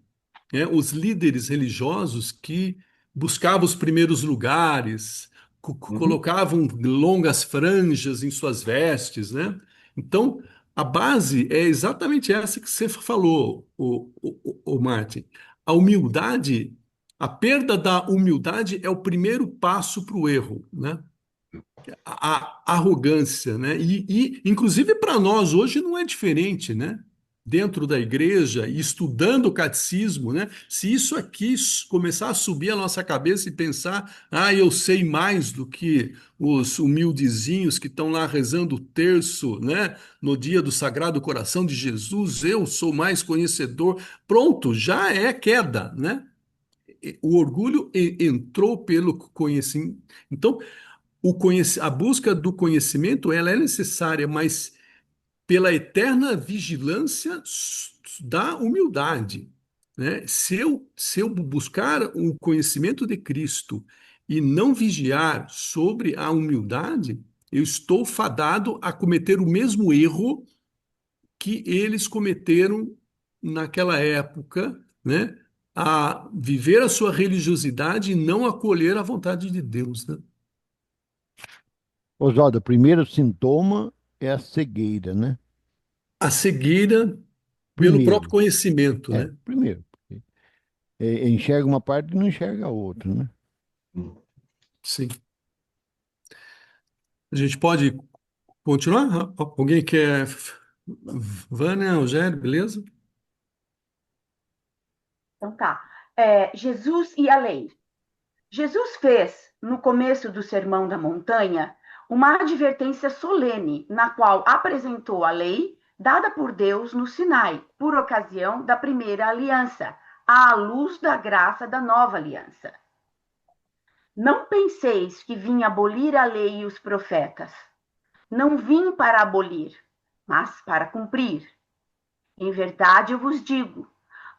né, os líderes religiosos que buscavam os primeiros lugares, Uhum. colocavam longas franjas em suas vestes, né? Então, a base é exatamente essa que você falou, o Martin. A humildade, a perda da humildade é o primeiro passo para o erro, né? A arrogância, né? Inclusive para nós hoje não é diferente, né? Dentro da igreja, e estudando o catecismo, né? Se isso aqui começar a subir a nossa cabeça e pensar, eu sei mais do que os humildezinhos que estão lá rezando o terço, né? No dia do Sagrado Coração de Jesus, eu sou mais conhecedor. Pronto, já é queda, né? O orgulho entrou pelo conhecimento. Então, a busca do conhecimento ela é necessária, mas pela eterna vigilância da humildade, né? Se eu buscar o conhecimento de Cristo e não vigiar sobre a humildade, eu estou fadado a cometer o mesmo erro que eles cometeram naquela época, né? A viver a sua religiosidade e não acolher a vontade de Deus, né? Oswaldo, o primeiro sintoma é a cegueira, né? A cegueira pelo Primeiro, próprio conhecimento, né? primeiro. Enxerga uma parte e não enxerga a outra, né? Sim. A gente pode continuar? Alguém quer? Vânia, Eugênio, beleza? Então tá. Jesus e a lei. Jesus fez, no começo do Sermão da Montanha, uma advertência solene, na qual apresentou a lei dada por Deus no Sinai, por ocasião da primeira aliança, à luz da graça da nova aliança. Não penseis que vim abolir a lei e os profetas. Não vim para abolir, mas para cumprir. Em verdade eu vos digo,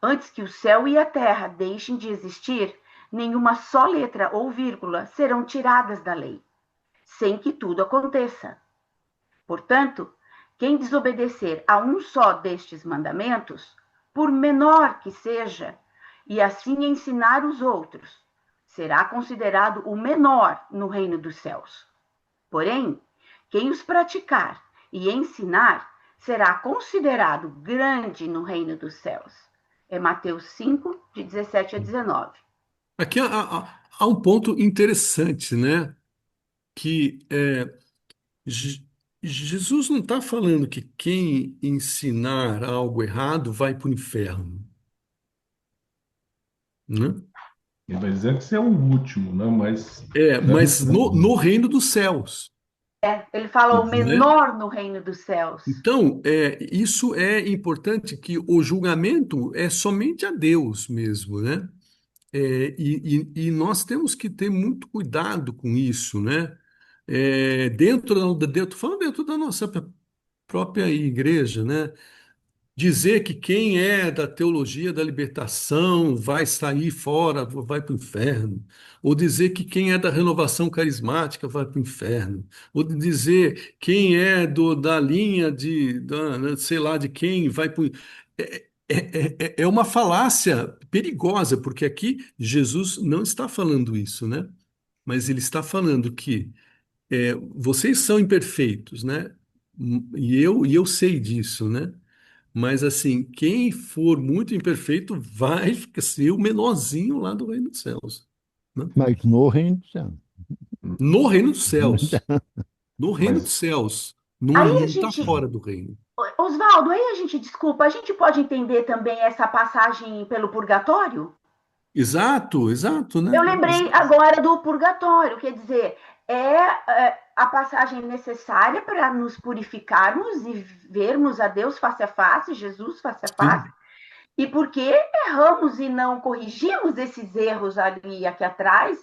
antes que o céu e a terra deixem de existir, nenhuma só letra ou vírgula serão tiradas da lei, sem que tudo aconteça. Portanto, quem desobedecer a um só destes mandamentos, por menor que seja, e assim ensinar os outros, será considerado o menor no reino dos céus. Porém, quem os praticar e ensinar será considerado grande no reino dos céus. É Mateus 5, de 17 a 19. Aqui há um ponto interessante, né? Que Je- Jesus não está falando que quem ensinar algo errado vai para o inferno, né? Ele vai dizer que você é o último, né? Mas Mas no reino dos céus, Ele fala o né? menor no reino dos céus. Então, isso é importante que o julgamento é somente a Deus mesmo, né? E nós temos que ter muito cuidado com isso, né? Falando dentro da nossa própria igreja, né? Dizer que quem é da teologia da libertação vai sair fora, vai para o inferno. Ou dizer que quem é da renovação carismática vai para o inferno. Ou dizer quem é da linha né, sei lá, de quem vai para o. É uma falácia perigosa, porque aqui Jesus não está falando isso, né? Mas ele está falando que vocês são imperfeitos, né? E eu sei disso, né? Mas assim, quem for muito imperfeito vai ser o menorzinho lá do reino dos céus, né? Mas no reino do céu. No reino dos céus. No reino dos Mas céus. Não, Aí a não está gente, fora do reino. Oswaldo, aí a gente, desculpa, a gente pode entender também essa passagem pelo purgatório? Exato, exato, né? Eu lembrei agora do purgatório, quer dizer, a passagem necessária para nos purificarmos e vermos a Deus face a face, Jesus face a face, Sim, e porque erramos e não corrigimos esses erros ali e aqui atrás,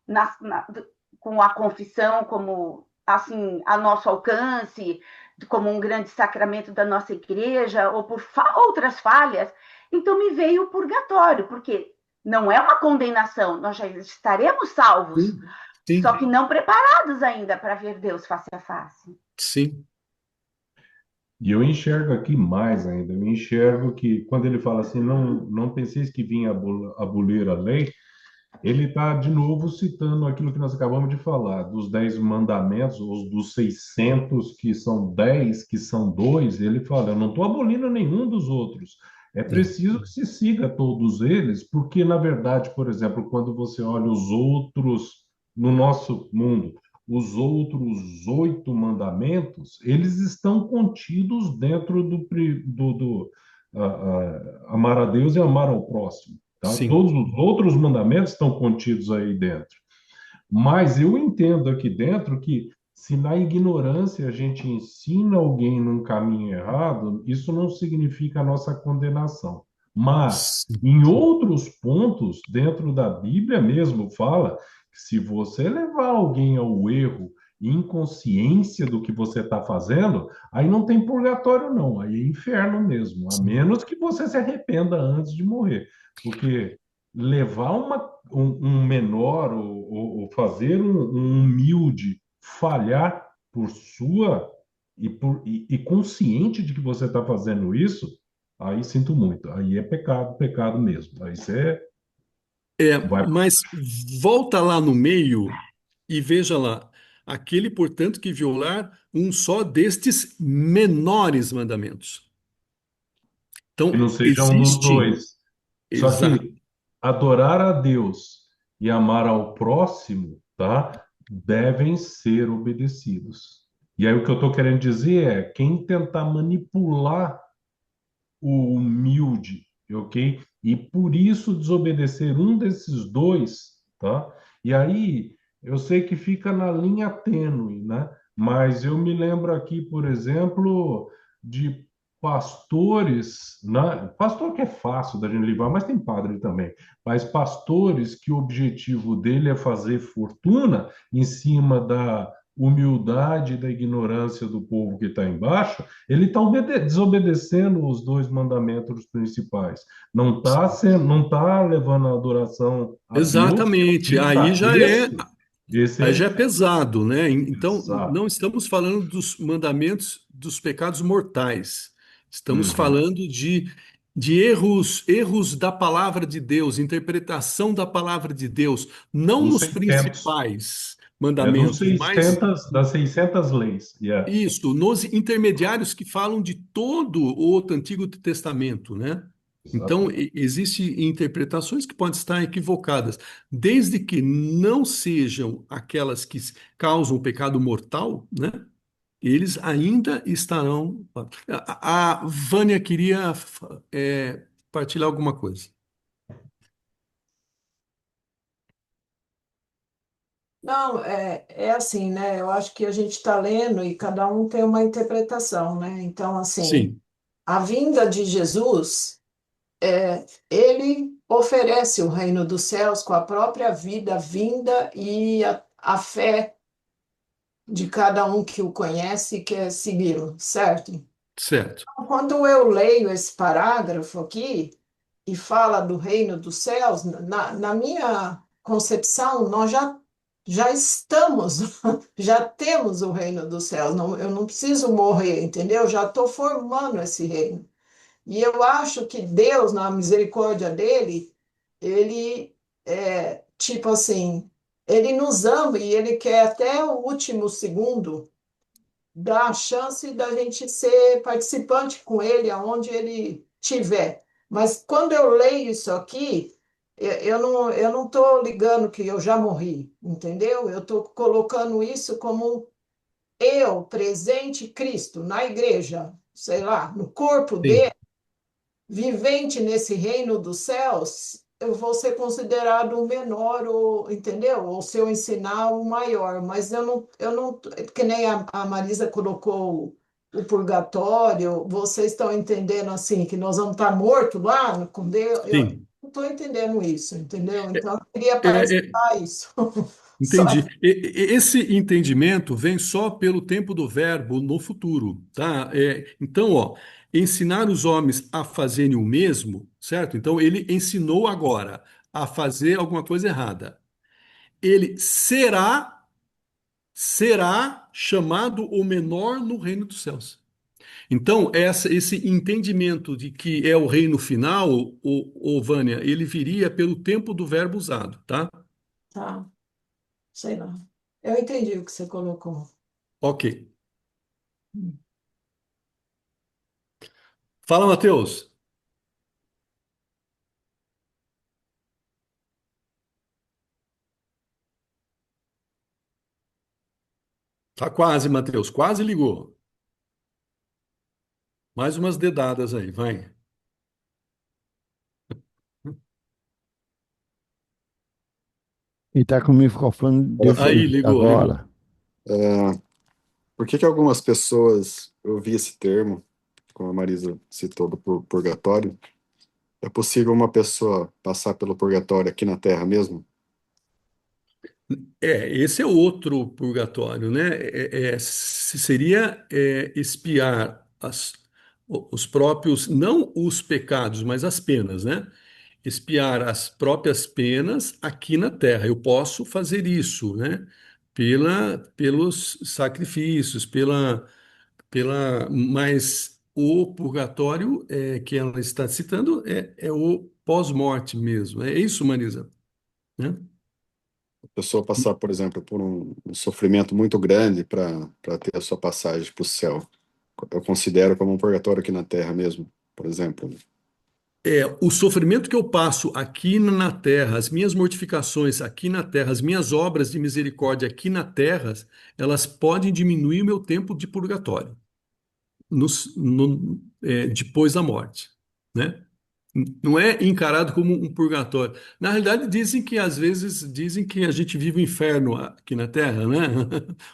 na, na, com a confissão como assim a nosso alcance, como um grande sacramento da nossa igreja, ou por outras falhas, então me veio o purgatório, porque não é uma condenação, nós já estaremos salvos, sim, só que sim, não preparados ainda para ver Deus face a face. sim. E eu enxergo aqui mais ainda. Eu enxergo que quando ele fala assim, não penseis que vim abolir a lei, ele está de novo citando aquilo que nós acabamos de falar, dos 10 mandamentos, ou dos 600, que são 10, que são dois. Ele fala: eu não estou abolindo nenhum dos outros. É É, preciso que se siga todos eles, porque, na verdade, por exemplo, quando você olha os outros no nosso mundo, os outros 8 mandamentos, eles estão contidos dentro amar a Deus e amar ao próximo. Tá? sim. Todos os outros mandamentos estão contidos aí dentro. Mas eu entendo aqui dentro que, se na ignorância a gente ensina alguém num caminho errado, isso não significa a nossa condenação. Mas, Sim, em outros pontos, dentro da Bíblia mesmo, fala que se você levar alguém ao erro, inconsciência do que você está fazendo, aí não tem purgatório, não, aí é inferno mesmo, a sim. menos que você se arrependa antes de morrer. Porque levar um menor ou fazer um humilde falhar por sua e consciente de que você está fazendo isso, aí sinto muito. Aí é pecado, pecado mesmo. Aí você É, vai. mas volta lá no meio e veja lá, aquele, portanto, que violar um só destes menores mandamentos. Que não Então, seja um dos existe, dois. Só exato, que adorar a Deus e amar ao próximo, tá? Devem ser obedecidos. E aí o que eu estou querendo dizer é, quem tentar manipular o humilde, ok? E por isso desobedecer um desses dois, tá? E aí eu sei que fica na linha tênue, né? Mas eu me lembro aqui, por exemplo, de pastores, né? Pastor que é fácil da gente livrar, mas tem padre também. Mas pastores que o objetivo dele é fazer fortuna em cima da humildade e da ignorância do povo que está embaixo, ele está desobedecendo os 2 mandamentos principais. Não tá levando a adoração a Deus. exatamente. E tá, esse Aí já é é pesado, né? Então, exato. não estamos falando dos mandamentos dos pecados mortais. Estamos Uhum. falando de erros da palavra de Deus, interpretação da palavra de Deus, não Dos nos 600. principais É dos mandamentos, mas 600, das 600 leis. Yeah. isso, nos intermediários que falam de todo o Antigo Testamento, né? Então, Exatamente. existem interpretações que podem estar equivocadas, desde que não sejam aquelas que causam o pecado mortal, né? Eles ainda estarão. A Vânia queria partilhar alguma coisa. Não, é assim, né? Eu acho que a gente está lendo e cada um tem uma interpretação, né? Então, assim, Sim, a vinda de Jesus, ele oferece o reino dos céus com a própria vida, vinda e a fé de cada um que o conhece e quer segui-lo, certo? certo, Quando eu leio esse parágrafo aqui e fala do reino dos céus, na minha concepção, nós já estamos, já temos o reino dos céus. Não, eu não preciso morrer, entendeu? Já estou formando esse reino. E eu acho que Deus, na misericórdia dele, ele tipo assim, ele nos ama e ele quer até o último segundo dar a chance da gente ser participante com ele aonde ele tiver. Mas quando eu leio isso aqui, eu não estou ligando que eu já morri, entendeu? Eu estou colocando isso como eu, presente Cristo, na igreja, sei lá, no corpo dele, Sim, vivente nesse reino dos céus, eu vou ser considerado o menor, ou, entendeu? Ou se eu ensinar o maior, mas eu não, que nem a Marisa colocou o purgatório, vocês estão entendendo assim, que nós vamos estar mortos lá com Deus? Eu sim. não estou entendendo isso, entendeu? Então, eu queria É, é, parafrasear isso. Só entendi. Esse entendimento vem só pelo tempo do verbo no futuro, tá? Então, ó, ensinar os homens a fazerem o mesmo, certo? Então, ele ensinou agora a fazer alguma coisa errada. Ele será chamado o menor no reino dos céus. Então, esse entendimento de que é o reino final, Vânia, ele viria pelo tempo do verbo usado, tá? tá, sei lá. Eu entendi o que você colocou. Ok. Fala, Matheus. Tá quase, Matheus. Quase ligou. Mais umas dedadas aí, vai. E está com o microfone Aí, desligado ligou, ligou. agora. Por que que algumas pessoas, eu vi esse termo, como a Marisa citou, do purgatório, é possível uma pessoa passar pelo purgatório aqui na Terra mesmo? Esse é outro purgatório, né? Seria expiar os próprios, não os pecados, mas as penas, né? Expiar as próprias penas aqui na terra. Eu posso fazer isso, né? Pelos sacrifícios, mas o purgatório que ela está citando é o pós-morte mesmo. É isso, Marisa, né? A pessoa passar, por exemplo, por um sofrimento muito grande para ter a sua passagem para o céu. Eu considero como um purgatório aqui na Terra mesmo, por exemplo. O sofrimento que eu passo aqui na terra, as minhas mortificações aqui na terra, as minhas obras de misericórdia aqui na terra, elas podem diminuir o meu tempo de purgatório depois da morte, né? Não é encarado como um purgatório. Na realidade, dizem que às vezes dizem que a gente vive o inferno aqui na Terra, né?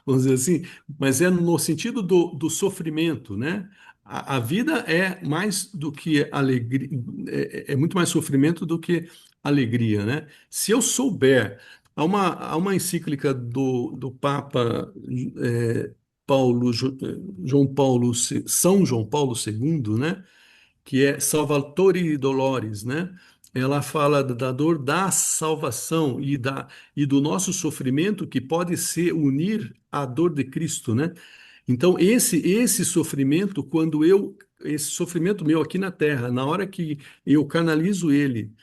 Vamos dizer assim, mas é no sentido do sofrimento, né? A vida é mais do que alegria, é muito mais sofrimento do que alegria, né? Se eu souber, há uma encíclica do Papa Paulo, João Paulo, São João Paulo II, né? Que é Salvatore Dolores, né? Ela fala da dor da salvação e do nosso sofrimento que pode se unir à dor de Cristo, né? Então esse sofrimento, esse sofrimento meu aqui na Terra, na hora que eu canalizo ele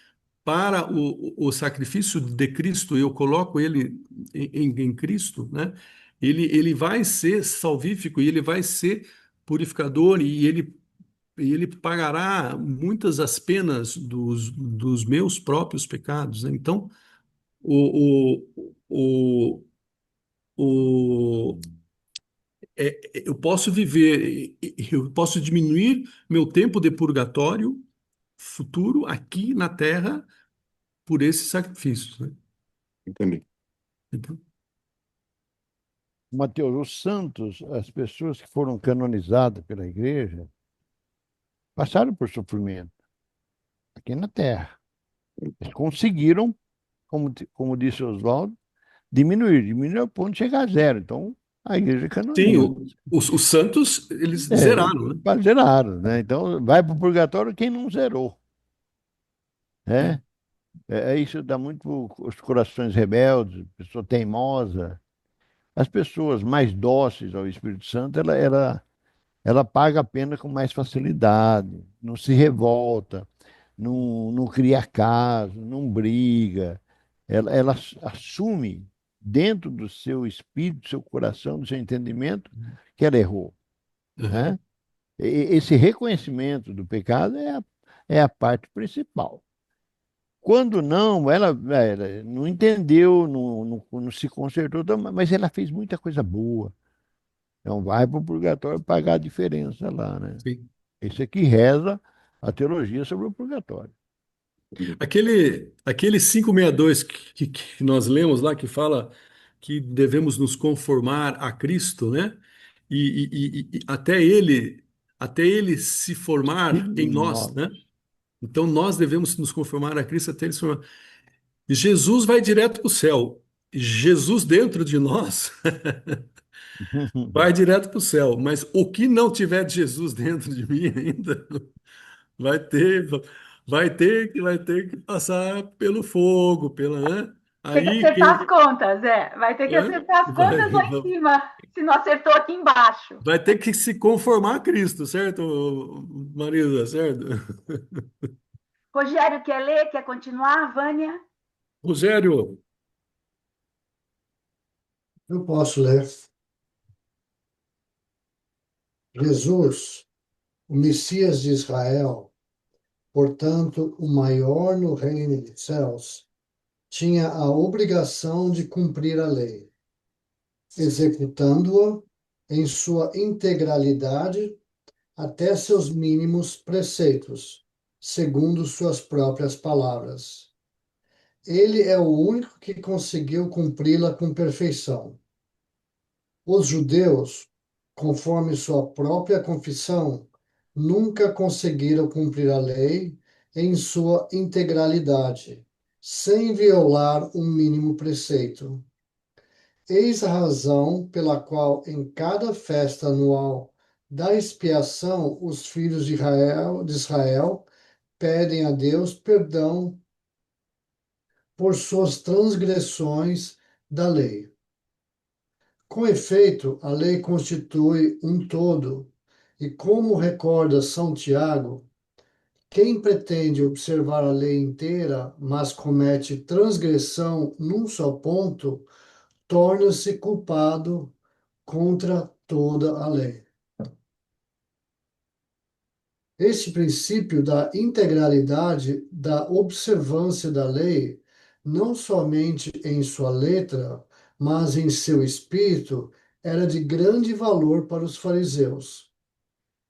para o sacrifício de Cristo, eu coloco ele em Cristo, né? Ele vai ser salvífico e ele vai ser purificador e ele pagará muitas das penas dos meus próprios pecados, né? Então, o, o, eu posso diminuir meu tempo de purgatório futuro aqui na Terra por esses sacrifícios, né? Entendi. Então, Mateus, os santos, as pessoas que foram canonizadas pela igreja, passaram por sofrimento aqui na Terra. Eles conseguiram, como disse Oswaldo, diminuir ao ponto de chegar a zero. Então, a igreja sim, canoniza. os santos, eles É, zeraram, né? zeraram, né? Então, vai para o purgatório quem não zerou, né? Isso dá muito os corações rebeldes, pessoa teimosa. As pessoas mais dóceis ao Espírito Santo, ela paga a pena com mais facilidade, não se revolta, não cria caso, não briga. Ela assume dentro do seu espírito, do seu coração, do seu entendimento, que ela errou, Uhum. né? Esse reconhecimento do pecado é a parte principal. Quando não, ela não entendeu, não se consertou, mas ela fez muita coisa boa. Então vai para o purgatório pagar a diferença lá, né? Sim. Esse aqui reza a teologia sobre o purgatório. Aquele 562 que nós lemos lá, que fala que devemos nos conformar a Cristo, né? E até ele se formar Sim, em em nós, nós. né? Então nós devemos nos conformar a Cristo até ele se formar. Jesus vai direto para o céu. Jesus dentro de nós vai direto para o céu. Mas o que não tiver de Jesus dentro de mim ainda vai ter, vai ter que passar pelo fogo, né? Tem que Aí acertar as quem, contas, vai ter que né? acertar as contas lá em cima, se não acertou aqui embaixo. Vai ter que se conformar a Cristo, certo, Marisa, certo? Rogério, quer ler? Quer continuar, Vânia? Rogério, Eu posso ler. Jesus, o Messias de Israel, portanto, o maior no reino dos céus, tinha a obrigação de cumprir a lei, executando-a em sua integralidade até seus mínimos preceitos, segundo suas próprias palavras. Ele é o único que conseguiu cumpri-la com perfeição. Os judeus, conforme sua própria confissão, nunca conseguiram cumprir a lei em sua integralidade, sem violar um mínimo preceito. Eis a razão pela qual, em cada festa anual da expiação, os filhos de Israel pedem a Deus perdão por suas transgressões da lei. Com efeito, a lei constitui um todo, e como recorda São Tiago, quem pretende observar a lei inteira, mas comete transgressão num só ponto, torna-se culpado contra toda a lei. Este princípio da integralidade da observância da lei, não somente em sua letra, mas em seu espírito, era de grande valor para os fariseus.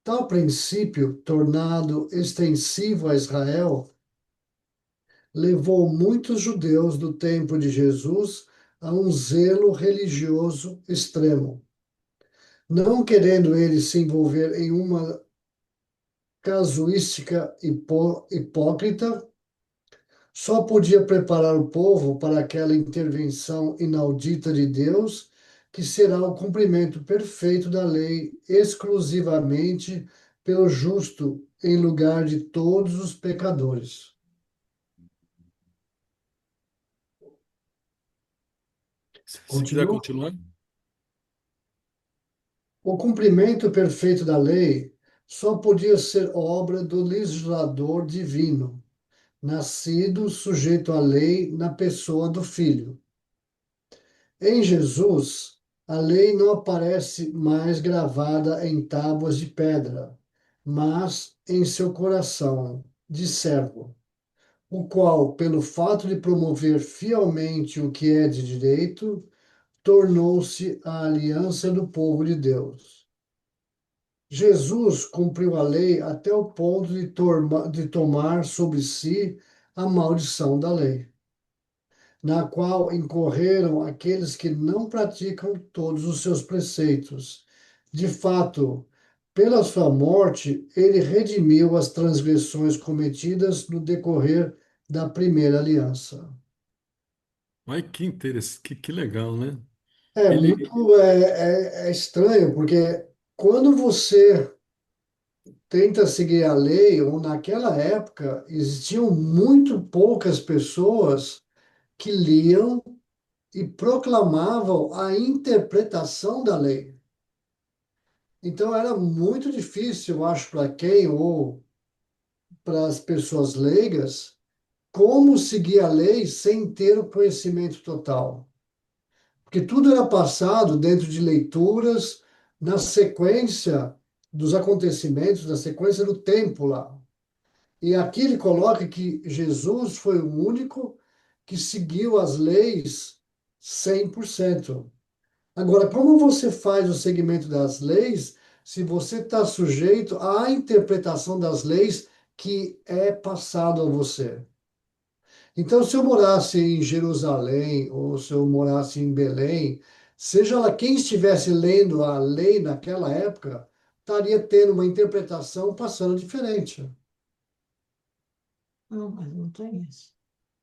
Tal princípio, tornado extensivo a Israel, levou muitos judeus do tempo de Jesus a um zelo religioso extremo. Não querendo eles se envolver em uma casuística hipócrita, só podia preparar o povo para aquela intervenção inaudita de Deus, que será o cumprimento perfeito da lei exclusivamente pelo justo, em lugar de todos os pecadores. se quiser Continua? continuar. O cumprimento perfeito da lei só podia ser obra do legislador divino, nascido sujeito à lei na pessoa do Filho. Em Jesus, a lei não aparece mais gravada em tábuas de pedra, mas em seu coração de servo, o qual, pelo fato de promover fielmente o que é de direito, tornou-se a aliança do povo de Deus. Jesus cumpriu a lei até o ponto de tomar sobre si a maldição da lei, na qual incorreram aqueles que não praticam todos os seus preceitos. De fato, pela sua morte, ele redimiu as transgressões cometidas no decorrer da primeira aliança. Ai, que interessante, que legal, né? É Ele, muito é estranho, porque quando você tenta seguir a lei, ou naquela época, existiam muito poucas pessoas que liam e proclamavam a interpretação da lei. Então era muito difícil, eu acho, para quem ou para as pessoas leigas, como seguir a lei sem ter o conhecimento total. Porque tudo era passado dentro de leituras, na sequência dos acontecimentos, na sequência do tempo lá. E aqui ele coloca que Jesus foi o único que seguiu as leis 100%. Agora, como você faz o segmento das leis se você está sujeito à interpretação das leis que é passado a você? Então, se eu morasse em Jerusalém ou se eu morasse em Belém, seja lá quem estivesse lendo a lei naquela época, estaria tendo uma interpretação passando diferente. Não, mas não tem isso.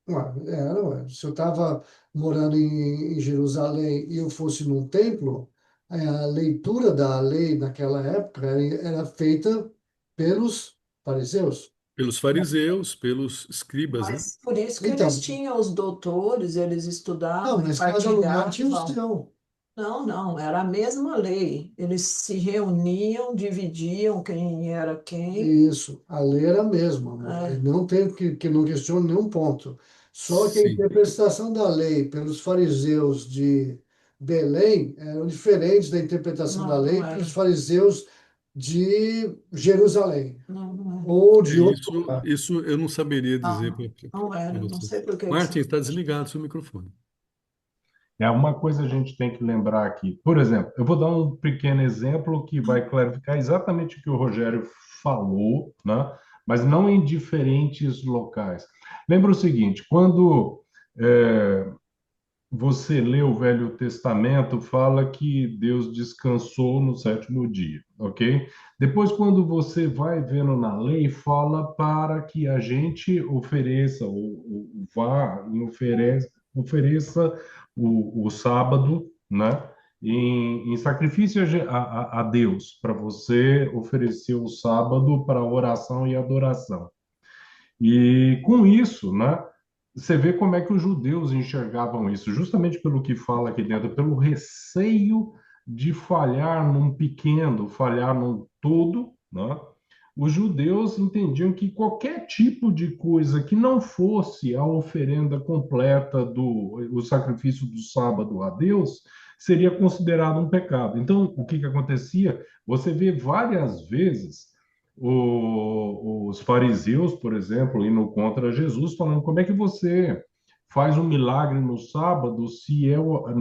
Ué. Se eu estava morando em Jerusalém e eu fosse num templo, a leitura da lei naquela época era feita pelos fariseus. Pelos fariseus, pelos escribas, né? Mas por isso que eles Então, tinham os doutores, eles não, estudavam e mas cada lugar tinha o partilhavam. seu. Não, não, era a mesma lei. Eles se reuniam, dividiam quem era quem. Isso, a lei era a mesma, É, não tem que não questiona nenhum ponto. Só que a Sim. interpretação da lei pelos fariseus de Belém eram diferentes da interpretação da não, não lei pelos era. fariseus de Jerusalém Não, não era. ou É de outro isso, lugar. isso eu não saberia dizer Não, para não era. Não você. sei por que que Martin, você está acha. desligado seu microfone. É uma coisa a gente tem que lembrar aqui. Por exemplo, eu vou dar um pequeno exemplo que vai clarificar exatamente o que o Rogério falou, né? Mas não em diferentes locais. Lembra o seguinte: quando você lê o Velho Testamento, fala que Deus descansou no sétimo dia, ok? Depois, quando você vai vendo na lei, fala para que a gente ofereça, ou vá e ofereça o sábado, né? Em sacrifício a Deus, para você oferecer o sábado para oração e adoração. E com isso, né? Você vê como é que os judeus enxergavam isso, justamente pelo que fala aqui dentro, pelo receio de falhar num pequeno, falhar num todo, né? Os judeus entendiam que qualquer tipo de coisa que não fosse a oferenda completa do o sacrifício do sábado a Deus seria considerado um pecado. Então, o que que acontecia? Você vê várias vezes os fariseus, por exemplo, indo contra Jesus, falando como é que você faz um milagre no sábado se é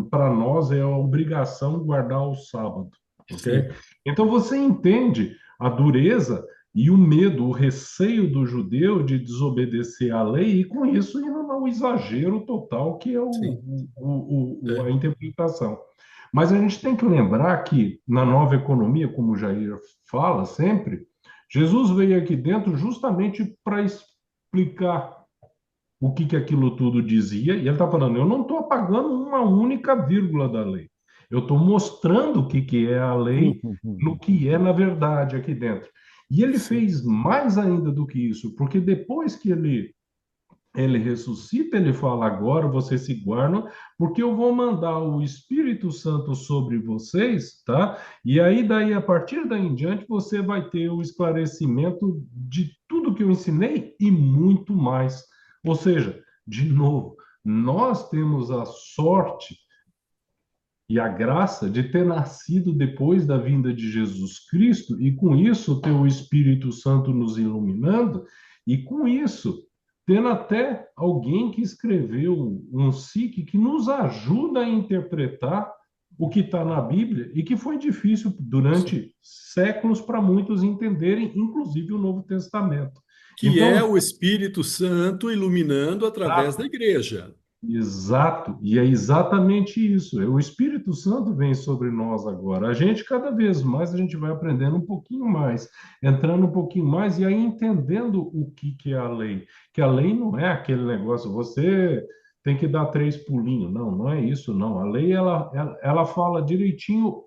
para nós é a obrigação guardar o sábado, ok? Sim, Então você entende a dureza e o medo, o receio do judeu de desobedecer à lei e com isso indo no exagero total que é sim. a É. interpretação. Mas a gente tem que lembrar que na nova economia, como o Jair fala sempre, Jesus veio aqui dentro justamente para explicar o que que aquilo tudo dizia, e ele está falando: eu não estou apagando uma única vírgula da lei. Eu estou mostrando o que que é a lei no que é na verdade aqui dentro. E ele Sim. fez mais ainda do que isso, porque depois que ele ressuscita, ele fala: agora vocês se guardam, porque eu vou mandar o Espírito Santo sobre vocês, tá? E aí, daí, a partir daí em diante, você vai ter o esclarecimento de tudo que eu ensinei e muito mais. Ou seja, de novo, nós temos a sorte e a graça de ter nascido depois da vinda de Jesus Cristo, e com isso ter o Espírito Santo nos iluminando, e com isso tendo até alguém que escreveu um SIC que nos ajuda a interpretar o que está na Bíblia e que foi difícil durante séculos para muitos entenderem, inclusive o Novo Testamento. Que é Então, o Espírito Santo iluminando através da igreja. exato, e é exatamente isso. O Espírito Santo vem sobre nós agora. A gente, cada vez mais, a gente vai aprendendo um pouquinho mais, entrando um pouquinho mais e aí entendendo o que que é a lei. Que a lei não é aquele negócio, você tem que dar três pulinhos. Não, não é isso, não. A lei, ela fala direitinho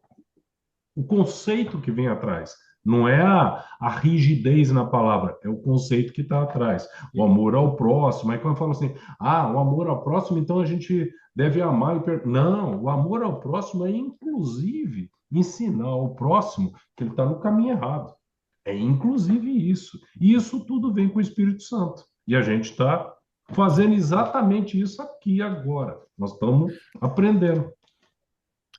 o conceito que vem atrás. Não é a rigidez na palavra, é o conceito que está atrás. O amor ao próximo. Aí quando eu falo assim, o amor ao próximo, então a gente deve amar Não, o amor ao próximo é inclusive ensinar ao próximo que ele está no caminho errado. É inclusive isso. E isso tudo vem com o Espírito Santo. E a gente está fazendo exatamente isso aqui agora. Nós estamos aprendendo.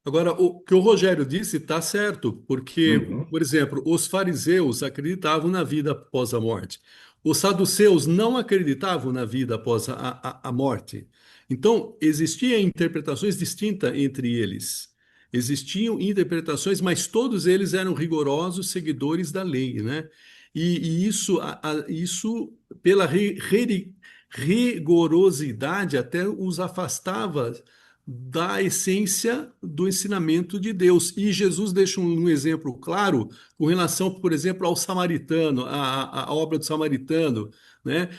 Agora, o que o Rogério disse está certo, porque, Uhum. por exemplo, os fariseus acreditavam na vida após a morte. Os saduceus não acreditavam na vida após a morte. Então, existiam interpretações distintas entre eles. Existiam interpretações, mas todos eles eram rigorosos seguidores da lei, né? E isso, isso pela rigorosidade, até os afastava da essência do ensinamento de Deus. E Jesus deixa um exemplo claro com relação, por exemplo, ao samaritano, a obra do samaritano, né?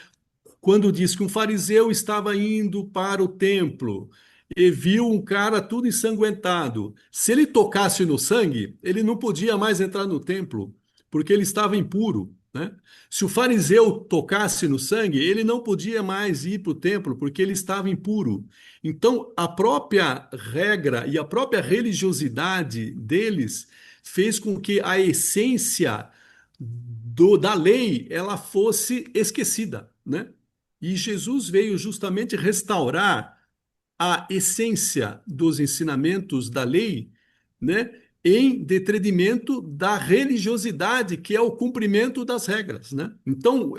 Quando diz que um fariseu estava indo para o templo e viu um cara tudo ensanguentado. Se ele tocasse no sangue, ele não podia mais entrar no templo, porque ele estava impuro, né? Se o fariseu tocasse no sangue, ele não podia mais ir para o templo, porque ele estava impuro. Então, a própria regra e a própria religiosidade deles fez com que a essência da lei ela fosse esquecida, né? E Jesus veio justamente restaurar a essência dos ensinamentos da lei, né, em detrimento da religiosidade, que é o cumprimento das regras, né? Então,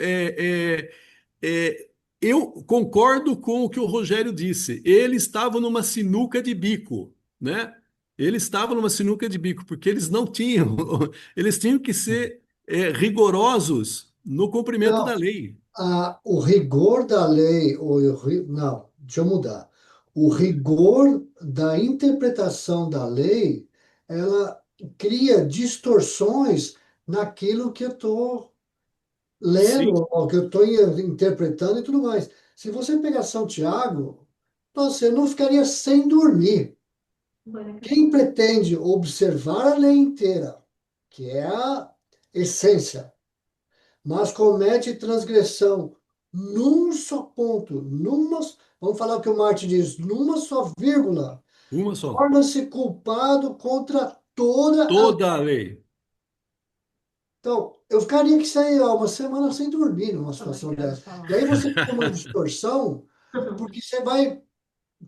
eu concordo com o que o Rogério disse. Ele estava numa sinuca de bico, né? Ele estava numa sinuca de bico, porque eles não tinham, eles tinham que ser rigorosos no cumprimento da Não, lei. o rigor da lei, não, deixa eu mudar. O rigor da interpretação da lei, ela cria distorções naquilo que eu estou Sim, lendo, ou que eu estou interpretando e tudo mais. Se você pegar São Tiago, você não ficaria sem dormir. Quem pretende observar a lei inteira, que é a essência, mas comete transgressão num só ponto, vamos falar o que o Martin diz, numa só vírgula, uma só. torna-se culpado contra toda a. Toda a lei. Então, eu ficaria que sair uma semana sem dormir numa situação quero dessa. falar. E aí você tem uma distorção, porque você vai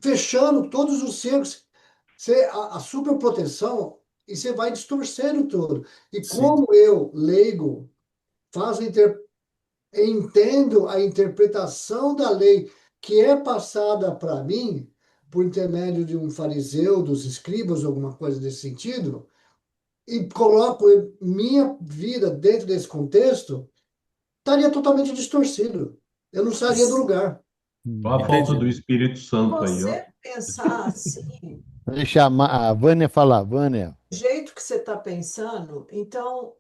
fechando todos os cercos, a superproteção, e você vai distorcendo tudo. E Sim, como eu, leigo, faço entendo a interpretação da lei que é passada para mim por intermédio de um fariseu, dos escribas, alguma coisa desse sentido, e coloco minha vida dentro desse contexto, estaria totalmente distorcido. Eu não sairia do lugar. Olha a falta entendi. do Espírito Santo aí, ó. Você pensar assim, Deixa a Vânia falar. Vânia, do jeito que você está pensando, então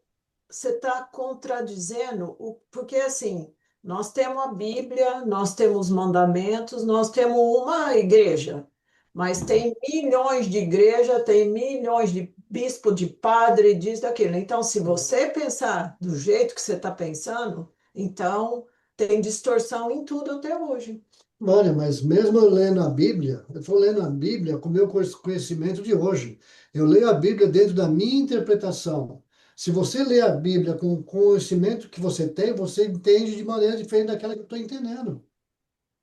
você está contradizendo, porque assim, nós temos a Bíblia, nós temos mandamentos, nós temos uma igreja, mas tem milhões de igrejas, tem milhões de bispo, de padre, disso, daquilo. Então, se você pensar do jeito que você está pensando, então tem distorção em tudo até hoje. Olha, mas mesmo eu lendo a Bíblia, eu estou lendo a Bíblia com o meu conhecimento de hoje. Eu leio a Bíblia dentro da minha interpretação. Se você lê a Bíblia com o conhecimento que você tem, você entende de maneira diferente daquela que eu estou entendendo.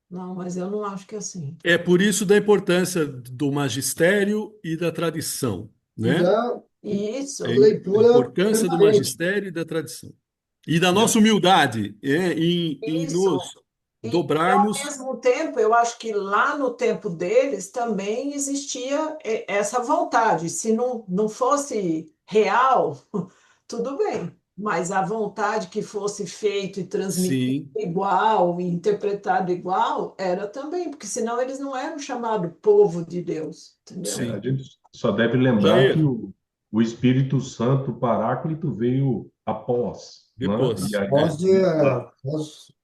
Não, mas eu não acho que é assim. É por isso da importância do magistério e da tradição, E né? da É Isso, a leitura importância do permanente. magistério e da tradição. E da E a- nossa humildade, em isso. nos E, ao dobrarmos. mesmo tempo, eu acho que lá no tempo deles também existia essa vontade. Se não fosse real, tudo bem, mas a vontade que fosse feito e transmitido Sim, igual, e interpretado igual, era também, porque senão eles não eram chamados povo de Deus, entendeu? a sim. gente só deve lembrar que Jair, o Espírito Santo, o Paráclito, veio após, né? E depois. aí, Pós de, pós,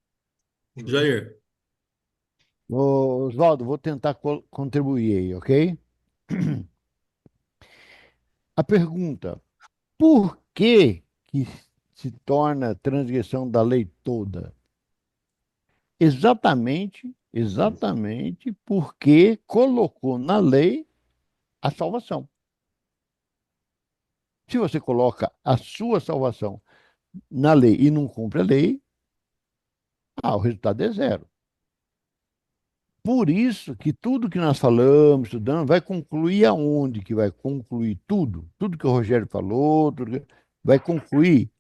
Jair, Oswaldo, vou tentar contribuir aí, ok? A pergunta: por que se torna transgressão da lei toda? Exatamente porque colocou na lei a salvação. Se você coloca a sua salvação na lei e não cumpre a lei, o resultado é zero. Por isso que tudo que nós falamos, estudando, vai concluir aonde que vai concluir tudo? Tudo que o Rogério falou, vai concluir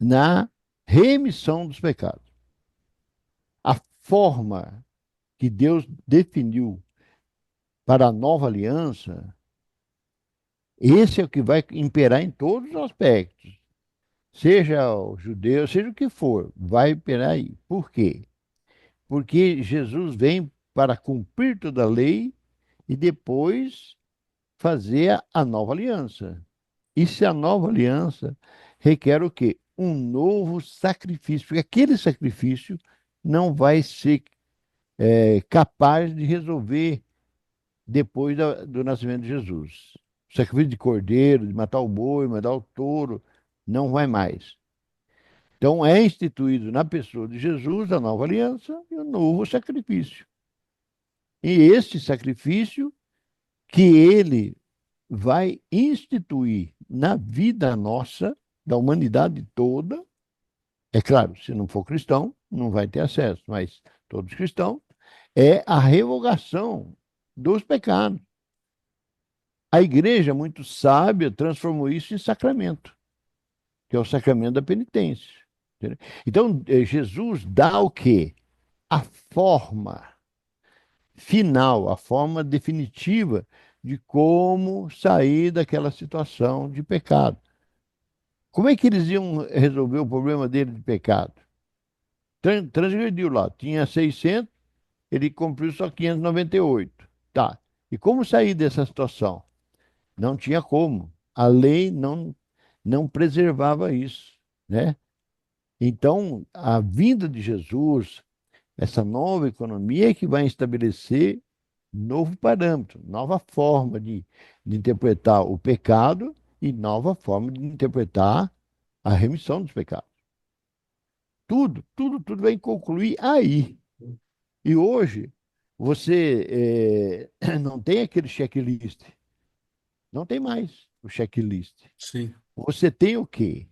na remissão dos pecados. A forma que Deus definiu para a nova aliança Esse é o que vai imperar em todos os aspectos. Seja o judeu, seja o que for, vai imperar aí. Por quê? Porque Jesus vem para cumprir toda a lei e depois fazer a nova aliança. E se a nova aliança requer o quê? Um novo sacrifício, porque aquele sacrifício não vai ser capaz de resolver depois do nascimento de Jesus. O sacrifício de cordeiro, de matar o boi, matar o touro, não vai mais. Então é instituído na pessoa de Jesus a nova aliança e o novo sacrifício. E este sacrifício que ele vai instituir na vida nossa, da humanidade toda, é claro, se não for cristão, não vai ter acesso, mas todos cristãos, é a revogação dos pecados. A igreja, muito sábia, transformou isso em sacramento, que é o sacramento da penitência. Entendeu? Então, Jesus dá o quê? A forma final, a forma definitiva de como sair daquela situação de pecado. Como é que eles iam resolver o problema dele de pecado? Transgrediu lá, tinha 600, ele cumpriu só 598. Tá. E como sair dessa situação? Não tinha como. A lei não preservava isso, né? Então, a vinda de Jesus, essa nova economia é que vai estabelecer novo parâmetro, nova forma de interpretar o pecado e nova forma de interpretar a remissão dos pecados. Tudo vai concluir aí. E hoje, você não tem aquele checklist. Não tem mais o checklist. Sim. Você tem o quê?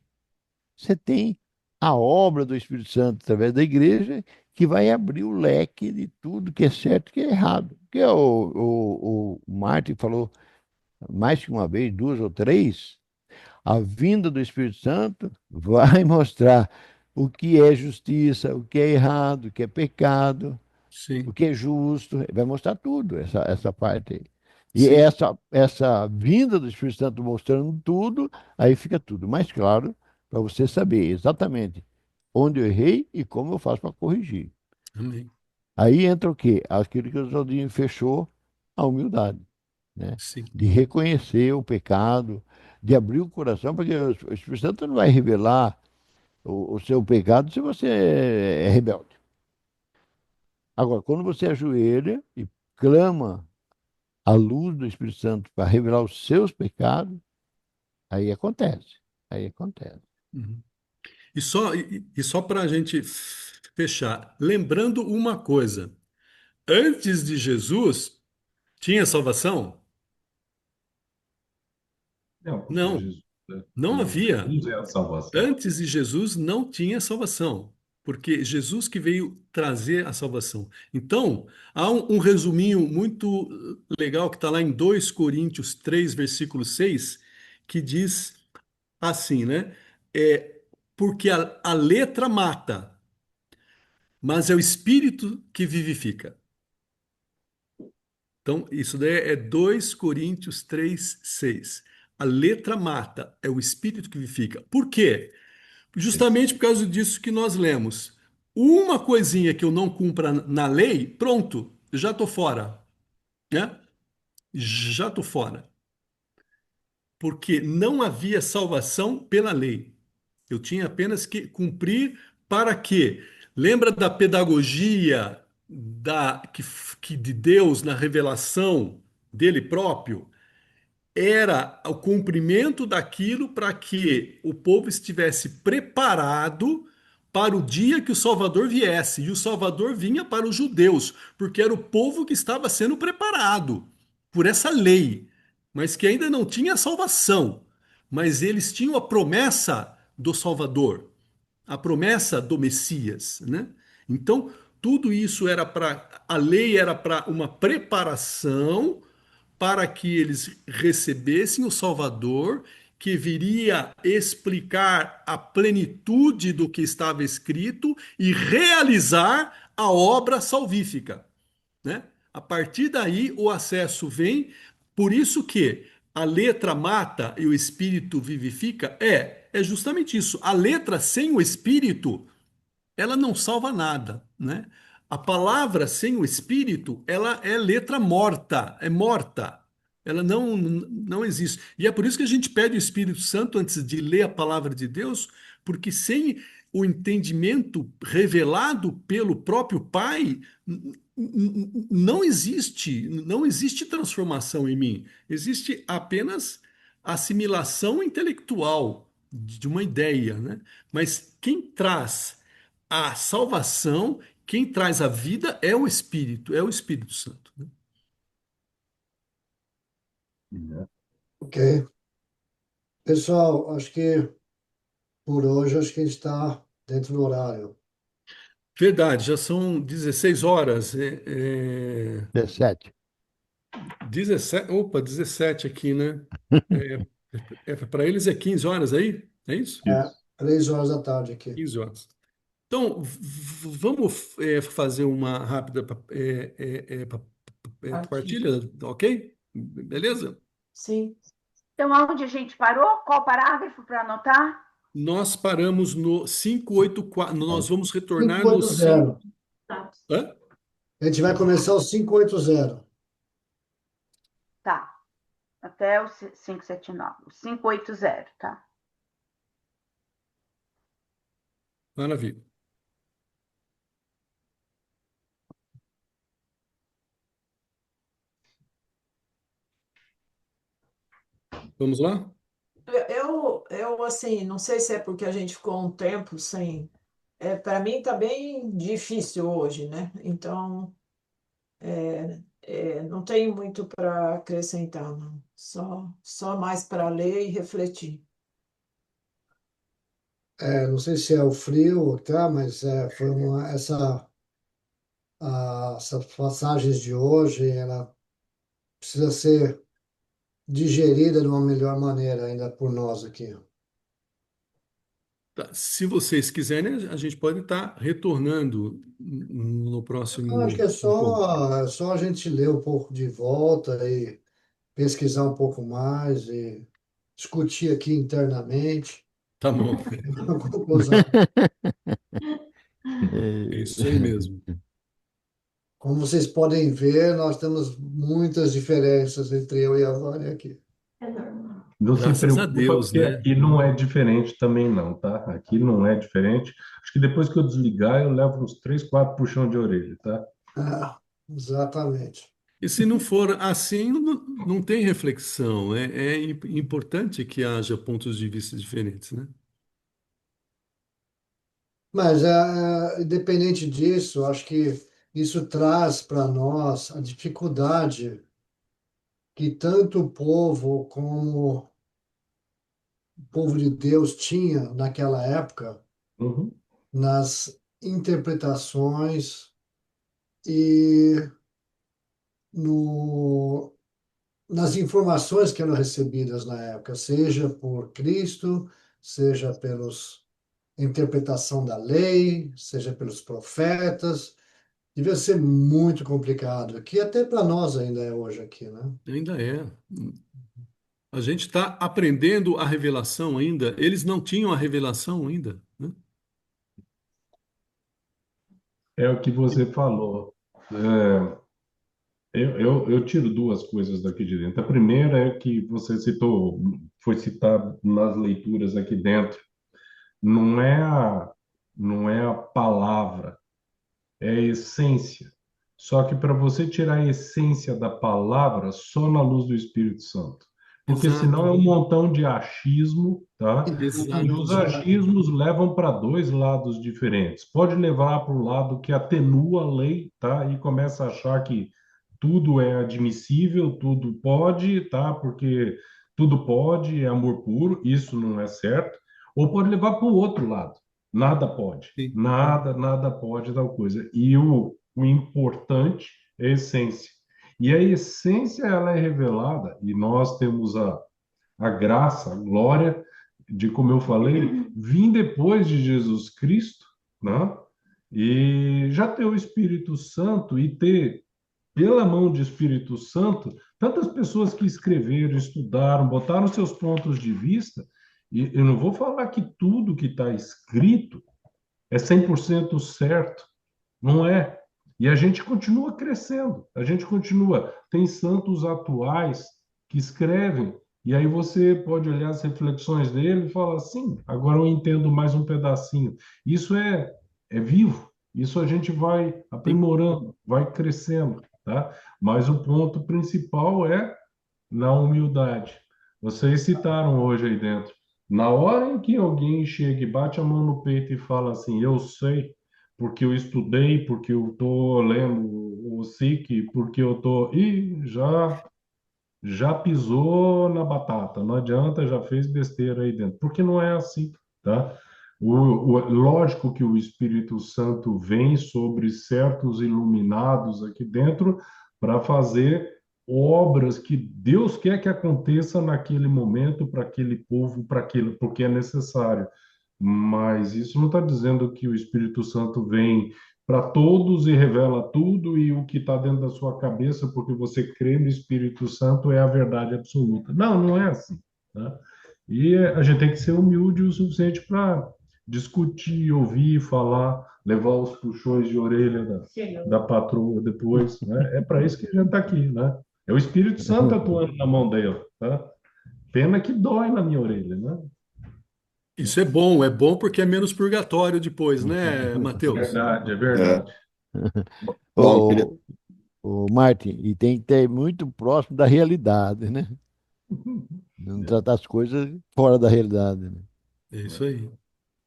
Você tem a obra do Espírito Santo através da igreja que vai abrir o leque de tudo que é certo e que é errado. Porque o Martin falou mais que uma vez, duas ou três, a vinda do Espírito Santo vai mostrar o que é justiça, o que é errado, o que é pecado, o Sim. que é justo, vai mostrar tudo, essa parte aí. E Sim. essa vinda do Espírito Santo mostrando tudo, aí fica tudo mais claro para você saber exatamente onde eu errei e como eu faço para corrigir. Amém. Aí entra o quê? Aquilo que o Zaldinho fechou, a humildade, né? Sim. De reconhecer o pecado, de abrir o coração, porque o Espírito Santo não vai revelar o seu pecado se você é rebelde. Agora, quando você ajoelha e clama a luz do Espírito Santo para revelar os seus pecados, aí acontece. Aí acontece. Uhum. E só para a gente fechar, lembrando uma coisa: antes de Jesus, tinha salvação? Não, porque Não, Jesus, né? não havia. Jesus é a salvação. Antes de Jesus não tinha salvação, porque Jesus que veio trazer a salvação. Então, há um resuminho muito legal que está lá em 2 Coríntios 3 versículo 6 que diz assim, né? Porque a letra mata, mas é o espírito que vivifica. Então, isso daí é 2 Coríntios 3 6. A letra mata, é o espírito que vivifica. Por quê? Justamente por causa disso que nós lemos. Uma coisinha que eu não cumpra na lei, pronto, já estou fora, né? Já estou fora. Porque não havia salvação pela lei. Eu tinha apenas que cumprir para quê? Lembra da pedagogia que de Deus na revelação dele próprio? Era o cumprimento daquilo para que o povo estivesse preparado para o dia que o Salvador viesse. E o Salvador vinha para os judeus, porque era o povo que estava sendo preparado por essa lei, mas que ainda não tinha salvação. Mas eles tinham a promessa do Salvador, a promessa do Messias, né? Então, tudo isso era para, a lei era para uma preparação para que eles recebessem o Salvador, que viria explicar a plenitude do que estava escrito e realizar a obra salvífica, né? A partir daí o acesso vem, por isso que a letra mata e o espírito vivifica? É justamente isso. A letra sem o espírito, ela não salva nada, né? A palavra sem o espírito, ela é letra morta, é morta. Ela não existe. E é por isso que a gente pede o Espírito Santo antes de ler a palavra de Deus, porque sem o entendimento revelado pelo próprio Pai, não existe transformação em mim. Existe apenas assimilação intelectual de uma ideia, né? Mas quem traz a salvação, quem traz a vida é o Espírito Santo, né? Ok. Pessoal, acho que por hoje acho que a gente está dentro do horário. Verdade, já são 16 horas. 17. 17, opa, 17 aqui, né? Para eles é 15 horas aí? É isso? É, 3 horas da tarde aqui. 15 horas. Então, vamos fazer uma rápida Aqui. partilha, ok? Beleza? Sim. Então, aonde a gente parou? Qual parágrafo para anotar? Nós paramos no 584, nós vamos retornar no 5. 580. Hã? A gente vai começar o 580. Tá. Até o 579. O 580, tá? Maravilha. Vamos lá? Assim, não sei se é porque a gente ficou um tempo sem. Para mim tá bem difícil hoje, né? Então, não tenho muito para acrescentar, não. Só mais para ler e refletir. Não sei se é o frio, tá? Mas essas passagens de hoje, ela precisa ser digerida de uma melhor maneira ainda por nós aqui. Tá, se vocês quiserem, a gente pode estar retornando no Eu acho que próximo é encontro. só a gente ler um pouco de volta e pesquisar um pouco mais e discutir aqui internamente Tá bom. uma conclusão. É isso aí mesmo. Como vocês podem ver, nós temos muitas diferenças entre eu e a Vânia aqui. Não se Graças a preocupa, Deus, porque né? aqui não é diferente também, não, tá? Aqui não é diferente. Acho que depois que eu desligar, eu levo uns 3, 4 puxão de orelha, tá? Exatamente. E se não for assim, não tem reflexão. É importante que haja pontos de vista diferentes, né? Mas, independente disso, acho que isso traz para nós a dificuldade que tanto o povo como o povo de Deus tinha naquela época Uhum. nas interpretações e no, nas informações que eram recebidas na época, seja por Cristo, seja pelos interpretação da lei, seja pelos profetas. Devia ser muito complicado, que até para nós ainda é hoje aqui, né? Ainda é. A gente está aprendendo a revelação ainda. Eles não tinham a revelação ainda, né? É o que você falou. Eu tiro duas coisas daqui de dentro. A primeira é que você citou, foi citado nas leituras aqui dentro. Não é não é a palavra, é a essência. Só que para você tirar a essência da palavra, só na luz do Espírito Santo. Porque senão é Exato, um montão de achismo, tá? E exato. os achismos levam para dois lados diferentes. Pode levar para o lado que atenua a lei, tá? E começa a achar que tudo é admissível, tudo pode, tá? Porque tudo pode, é amor puro, isso não é certo. Ou pode levar para o outro lado. Nada pode. Sim. Nada pode tal coisa. E o importante é a essência. E a essência, ela é revelada, e nós temos a graça, a glória de, como eu falei, vir depois de Jesus Cristo, né? E já ter o Espírito Santo e ter, pela mão de Espírito Santo, tantas pessoas que escreveram, estudaram, botaram seus pontos de vista, e eu não vou falar que tudo que está escrito é 100% certo, não é. E a gente continua crescendo, a gente continua. Tem santos atuais que escrevem, e aí você pode olhar as reflexões dele e falar assim, agora eu entendo mais um pedacinho. Isso é vivo, isso a gente vai Sim. aprimorando, vai crescendo, tá? Mas o ponto principal é na humildade. Vocês citaram hoje aí dentro. Na hora em que alguém chega e bate a mão no peito e fala assim, eu sei, porque eu estudei, porque eu estou lendo o SIC, porque eu estou. Ih, já pisou na batata, não adianta, já fez besteira aí dentro, porque não é assim, tá? Lógico que o Espírito Santo vem sobre certos iluminados aqui dentro para fazer obras que Deus quer que aconteça naquele momento, para aquele povo, para aquilo, porque é necessário. Mas isso não está dizendo que o Espírito Santo vem para todos e revela tudo e o que está dentro da sua cabeça, porque você crê no Espírito Santo, é a verdade absoluta. Não, não é assim. Tá? E a gente tem que ser humilde o suficiente para discutir, ouvir, falar, levar os puxões de orelha da patroa depois. Né? É para isso que a gente está aqui. Né? É o Espírito Santo atuando na mão dela. Tá? Pena que dói na minha orelha. Né? Isso é bom porque é menos purgatório depois, né, Matheus? Verdade, é É, verdade. bom, queria, Ô, Martin, e tem que ter muito próximo da realidade, né? Não tratar as coisas fora da realidade, né? É isso aí.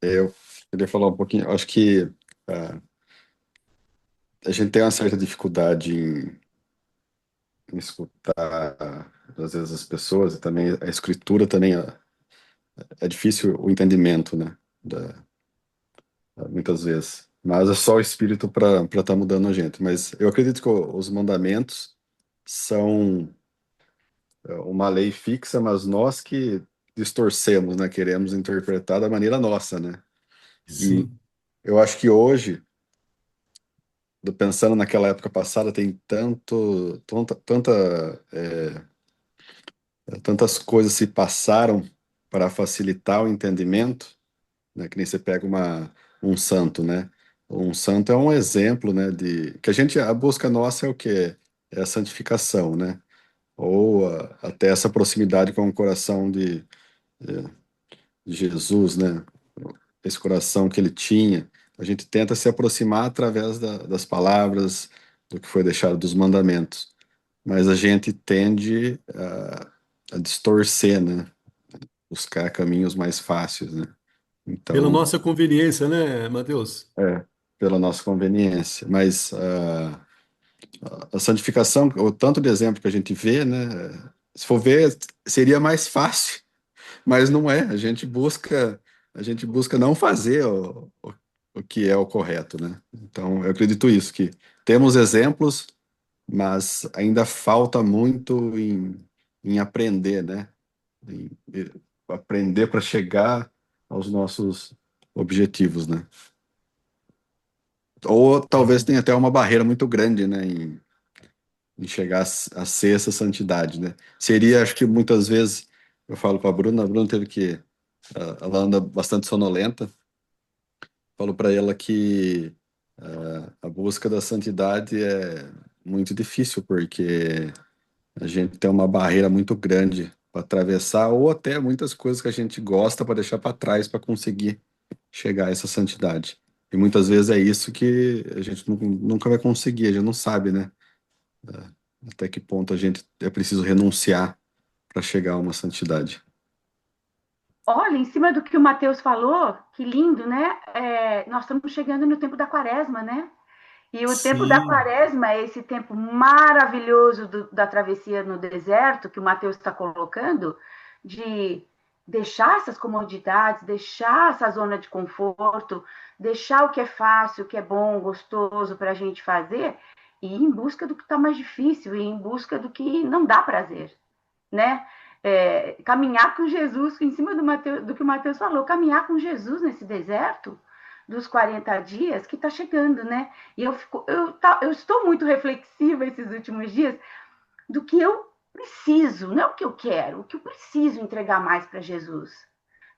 eu queria falar um pouquinho. Acho que a gente tem uma certa dificuldade em escutar, às vezes, as pessoas, e também a escritura também é difícil o entendimento, né? Muitas vezes. Mas é só o Espírito para estar mudando a gente. Mas eu acredito que os mandamentos são uma lei fixa, mas nós que distorcemos, né? Queremos interpretar da maneira nossa, né? E Sim. eu acho que hoje, pensando naquela época passada, tem tantas coisas se passaram para facilitar o entendimento, né? Que nem você pega um santo, né? Um santo é um exemplo, né? De que a busca nossa é o quê? É a santificação, né? Ou até essa proximidade com o coração de Jesus, né? Esse coração que ele tinha. A gente tenta se aproximar através das palavras, do que foi deixado dos mandamentos. Mas a gente tende a distorcer, né? Buscar caminhos mais fáceis, né? Pela Então, nossa conveniência, né, Matheus? pela nossa conveniência. Mas a santificação, o tanto de exemplo que a gente vê, né? Se for ver, seria mais fácil, mas não é. A gente busca não fazer o que é o correto, né? Então, eu acredito isso, que temos exemplos, mas ainda falta muito em aprender, né? Em aprender para chegar aos nossos objetivos, né? Ou talvez tenha até uma barreira muito grande, né, em chegar a ser essa santidade, né? Seria, acho que muitas vezes, eu falo para a Bruna teve que, ela anda bastante sonolenta, falo para ela que a busca da santidade é muito difícil, porque a gente tem uma barreira muito grande para atravessar, ou até muitas coisas que a gente gosta para deixar para trás para conseguir chegar a essa santidade. E muitas vezes é isso que a gente nunca vai conseguir, a gente não sabe, né? Até que ponto a gente é preciso renunciar para chegar a uma santidade. Olha, em cima do que o Matheus falou, que lindo, né? Nós estamos chegando no tempo da quaresma, né? E o tempo da Sim. quaresma é esse tempo maravilhoso da travessia no deserto, que o Matheus está colocando, de deixar essas comodidades, deixar essa zona de conforto, deixar o que é fácil, o que é bom, gostoso para a gente fazer, e ir em busca do que está mais difícil, e ir em busca do que não dá prazer, né? Caminhar com Jesus, em cima do que o Matheus falou, caminhar com Jesus nesse deserto dos 40 dias que está chegando, né? E eu estou muito reflexiva esses últimos dias do que eu preciso, não é o que eu quero, o que eu preciso entregar mais para Jesus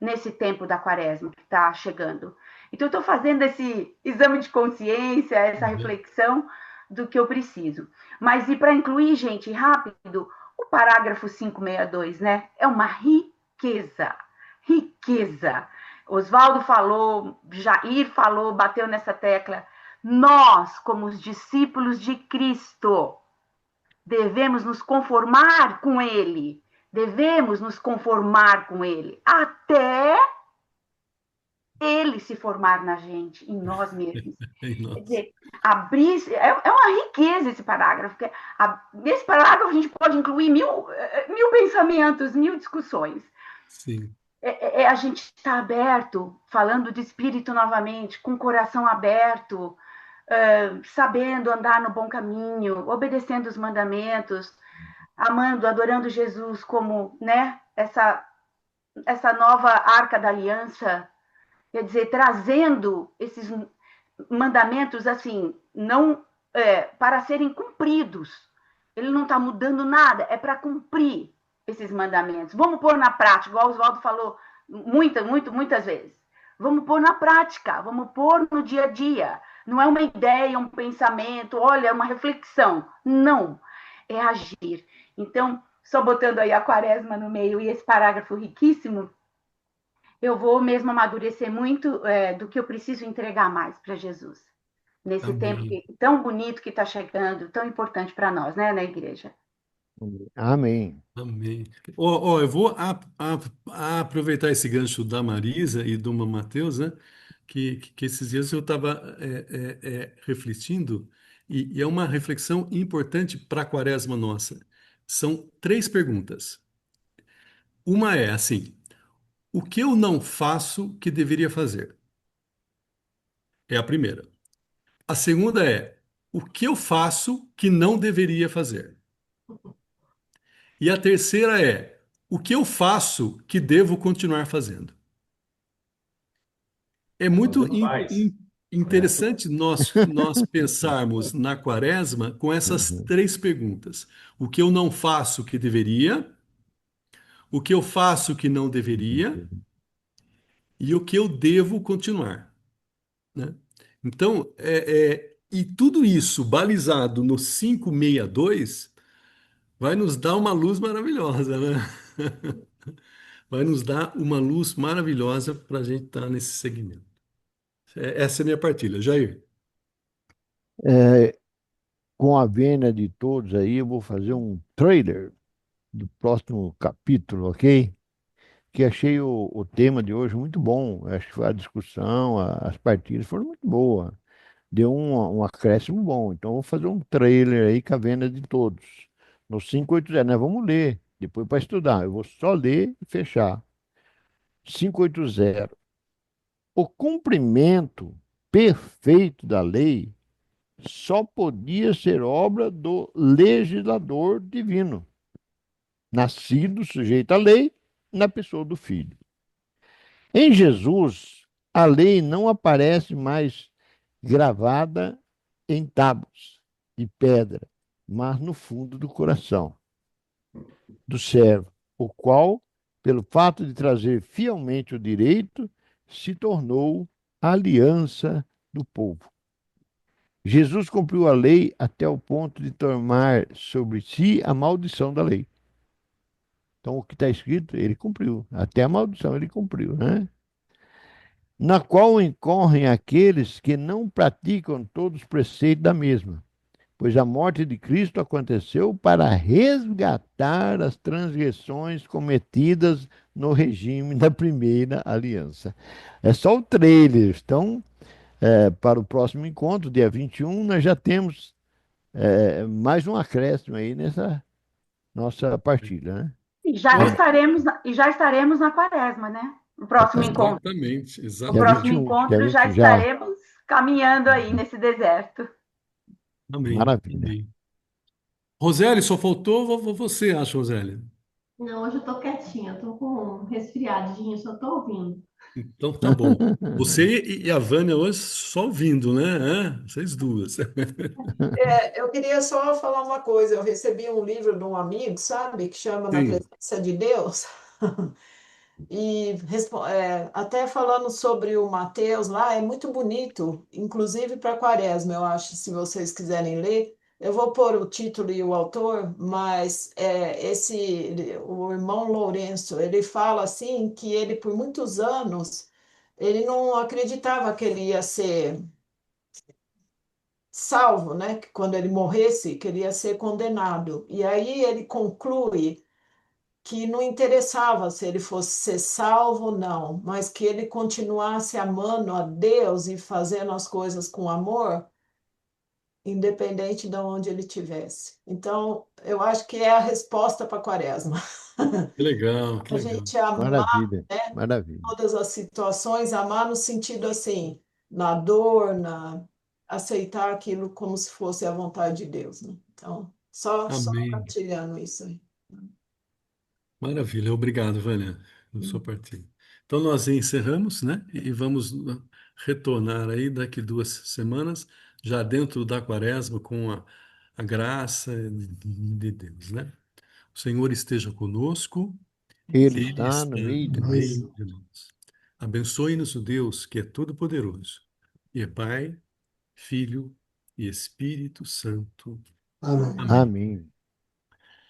nesse tempo da quaresma que está chegando. Então, eu estou fazendo esse exame de consciência, essa reflexão do que eu preciso. Mas, e para incluir, gente, rápido, o parágrafo 562, né? É uma riqueza, riqueza. Oswaldo falou, Jair falou, bateu nessa tecla. Nós, como os discípulos de Cristo, devemos nos conformar com ele. Devemos nos conformar com ele até ele se formar na gente, em nós mesmos. Quer dizer, abrir. É uma riqueza esse parágrafo. Nesse parágrafo a gente pode incluir mil pensamentos, mil discussões. Sim. A gente está aberto, falando de espírito novamente, com o coração aberto, sabendo andar no bom caminho, obedecendo os mandamentos, amando, adorando Jesus como, né, essa nova arca da aliança, quer dizer, trazendo esses mandamentos assim, não para serem cumpridos. Ele não está mudando nada, é para cumprir esses mandamentos. Vamos pôr na prática, igual o Oswaldo falou muitas vezes. Vamos pôr na prática, vamos pôr no dia a dia. Não é uma ideia, um pensamento, olha, é uma reflexão. Não, é agir. Então, só botando aí a quaresma no meio e esse parágrafo riquíssimo, eu vou mesmo amadurecer muito do que eu preciso entregar mais para Jesus. Nesse tempo tão bonito que está chegando, tão importante para nós, né, na igreja. Amém. Amém. Eu vou aproveitar esse gancho da Marisa e do Mateus, né? Que esses dias eu estava refletindo, e é uma reflexão importante para a quaresma nossa. São 3 perguntas. Uma é assim: o que eu não faço que deveria fazer? É a primeira. A segunda é: o que eu faço que não deveria fazer? E a terceira é: o que eu faço que devo continuar fazendo? É muito Fazendo mais. interessante nós pensarmos na quaresma com essas Uhum. 3 perguntas. O que eu não faço que deveria, o que eu faço que não deveria e o que eu devo continuar, né? Então, e tudo isso balizado no 562 vai nos dar uma luz maravilhosa, né? Vai nos dar uma luz maravilhosa para a gente estar nesse segmento. Essa é a minha partilha. Jair. É, com a vênia de todos aí, eu vou fazer um trailer do próximo capítulo, ok? Que achei o tema de hoje muito bom. Acho que a discussão, as partidas foram muito boas. Deu um acréscimo bom. Então, eu vou fazer um trailer aí com a venda de todos. No 580, nós vamos ler, depois para estudar. Eu vou só ler e fechar. 580. O cumprimento perfeito da lei só podia ser obra do legislador divino, nascido sujeito à lei na pessoa do Filho. Em Jesus, a lei não aparece mais gravada em tábuas de pedra, mas no fundo do coração do servo, o qual, pelo fato de trazer fielmente o direito, se tornou a aliança do povo. Jesus cumpriu a lei até o ponto de tomar sobre si a maldição da lei. Então, o que está escrito, ele cumpriu. Até a maldição ele cumpriu, né? Na qual incorrem aqueles que não praticam todos os preceitos da mesma, pois a morte de Cristo aconteceu para resgatar as transgressões cometidas no regime da primeira aliança. É só o trailer. Então, para o próximo encontro, dia 21, nós já temos mais um acréscimo aí nessa nossa partilha, né? E já estaremos na quaresma, né? No próximo encontro. Exatamente, No Dia exatamente. próximo 21, dia encontro já 21 já. estaremos caminhando aí nesse deserto. Amém. Maravilha. Amém. Roseli, só faltou você, acha, Roseli? Não, hoje eu tô quietinha, tô com um resfriadinho, só tô ouvindo. Então tá bom. Você e a Vânia hoje só ouvindo, né? Hã? Vocês duas. Eu queria só falar uma coisa. Eu recebi um livro de um amigo, sabe, que chama Na Sim, Presença de Deus. E até falando sobre o Mateus lá, é muito bonito, inclusive para Quaresma, eu acho, se vocês quiserem ler. Eu vou pôr o título e o autor, mas o irmão Lourenço, ele fala assim que ele, por muitos anos, ele não acreditava que ele ia ser salvo, né? Que quando ele morresse, que ele ia ser condenado. E aí ele conclui que não interessava se ele fosse ser salvo ou não, mas que ele continuasse amando a Deus e fazendo as coisas com amor, independente de onde ele estivesse. Então, eu acho que é a resposta para a Quaresma. que legal, que A legal. gente amar, Maravilha, né, maravilha. todas as situações, amar no sentido assim, na dor, na aceitar aquilo como se fosse a vontade de Deus, né? Então, só Amém. partilhando isso aí. Maravilha. Obrigado, Vânia, pela sua partilha. Então nós encerramos, né? E vamos retornar aí daqui 2 semanas, já dentro da quaresma, com a graça de Deus, né? O Senhor esteja conosco. Ele Ele está está no meio de no nós. meio de nós. Abençoe-nos o Deus que é todo-poderoso, e é Pai, Filho e Espírito Santo. Amém. Amém. Amém.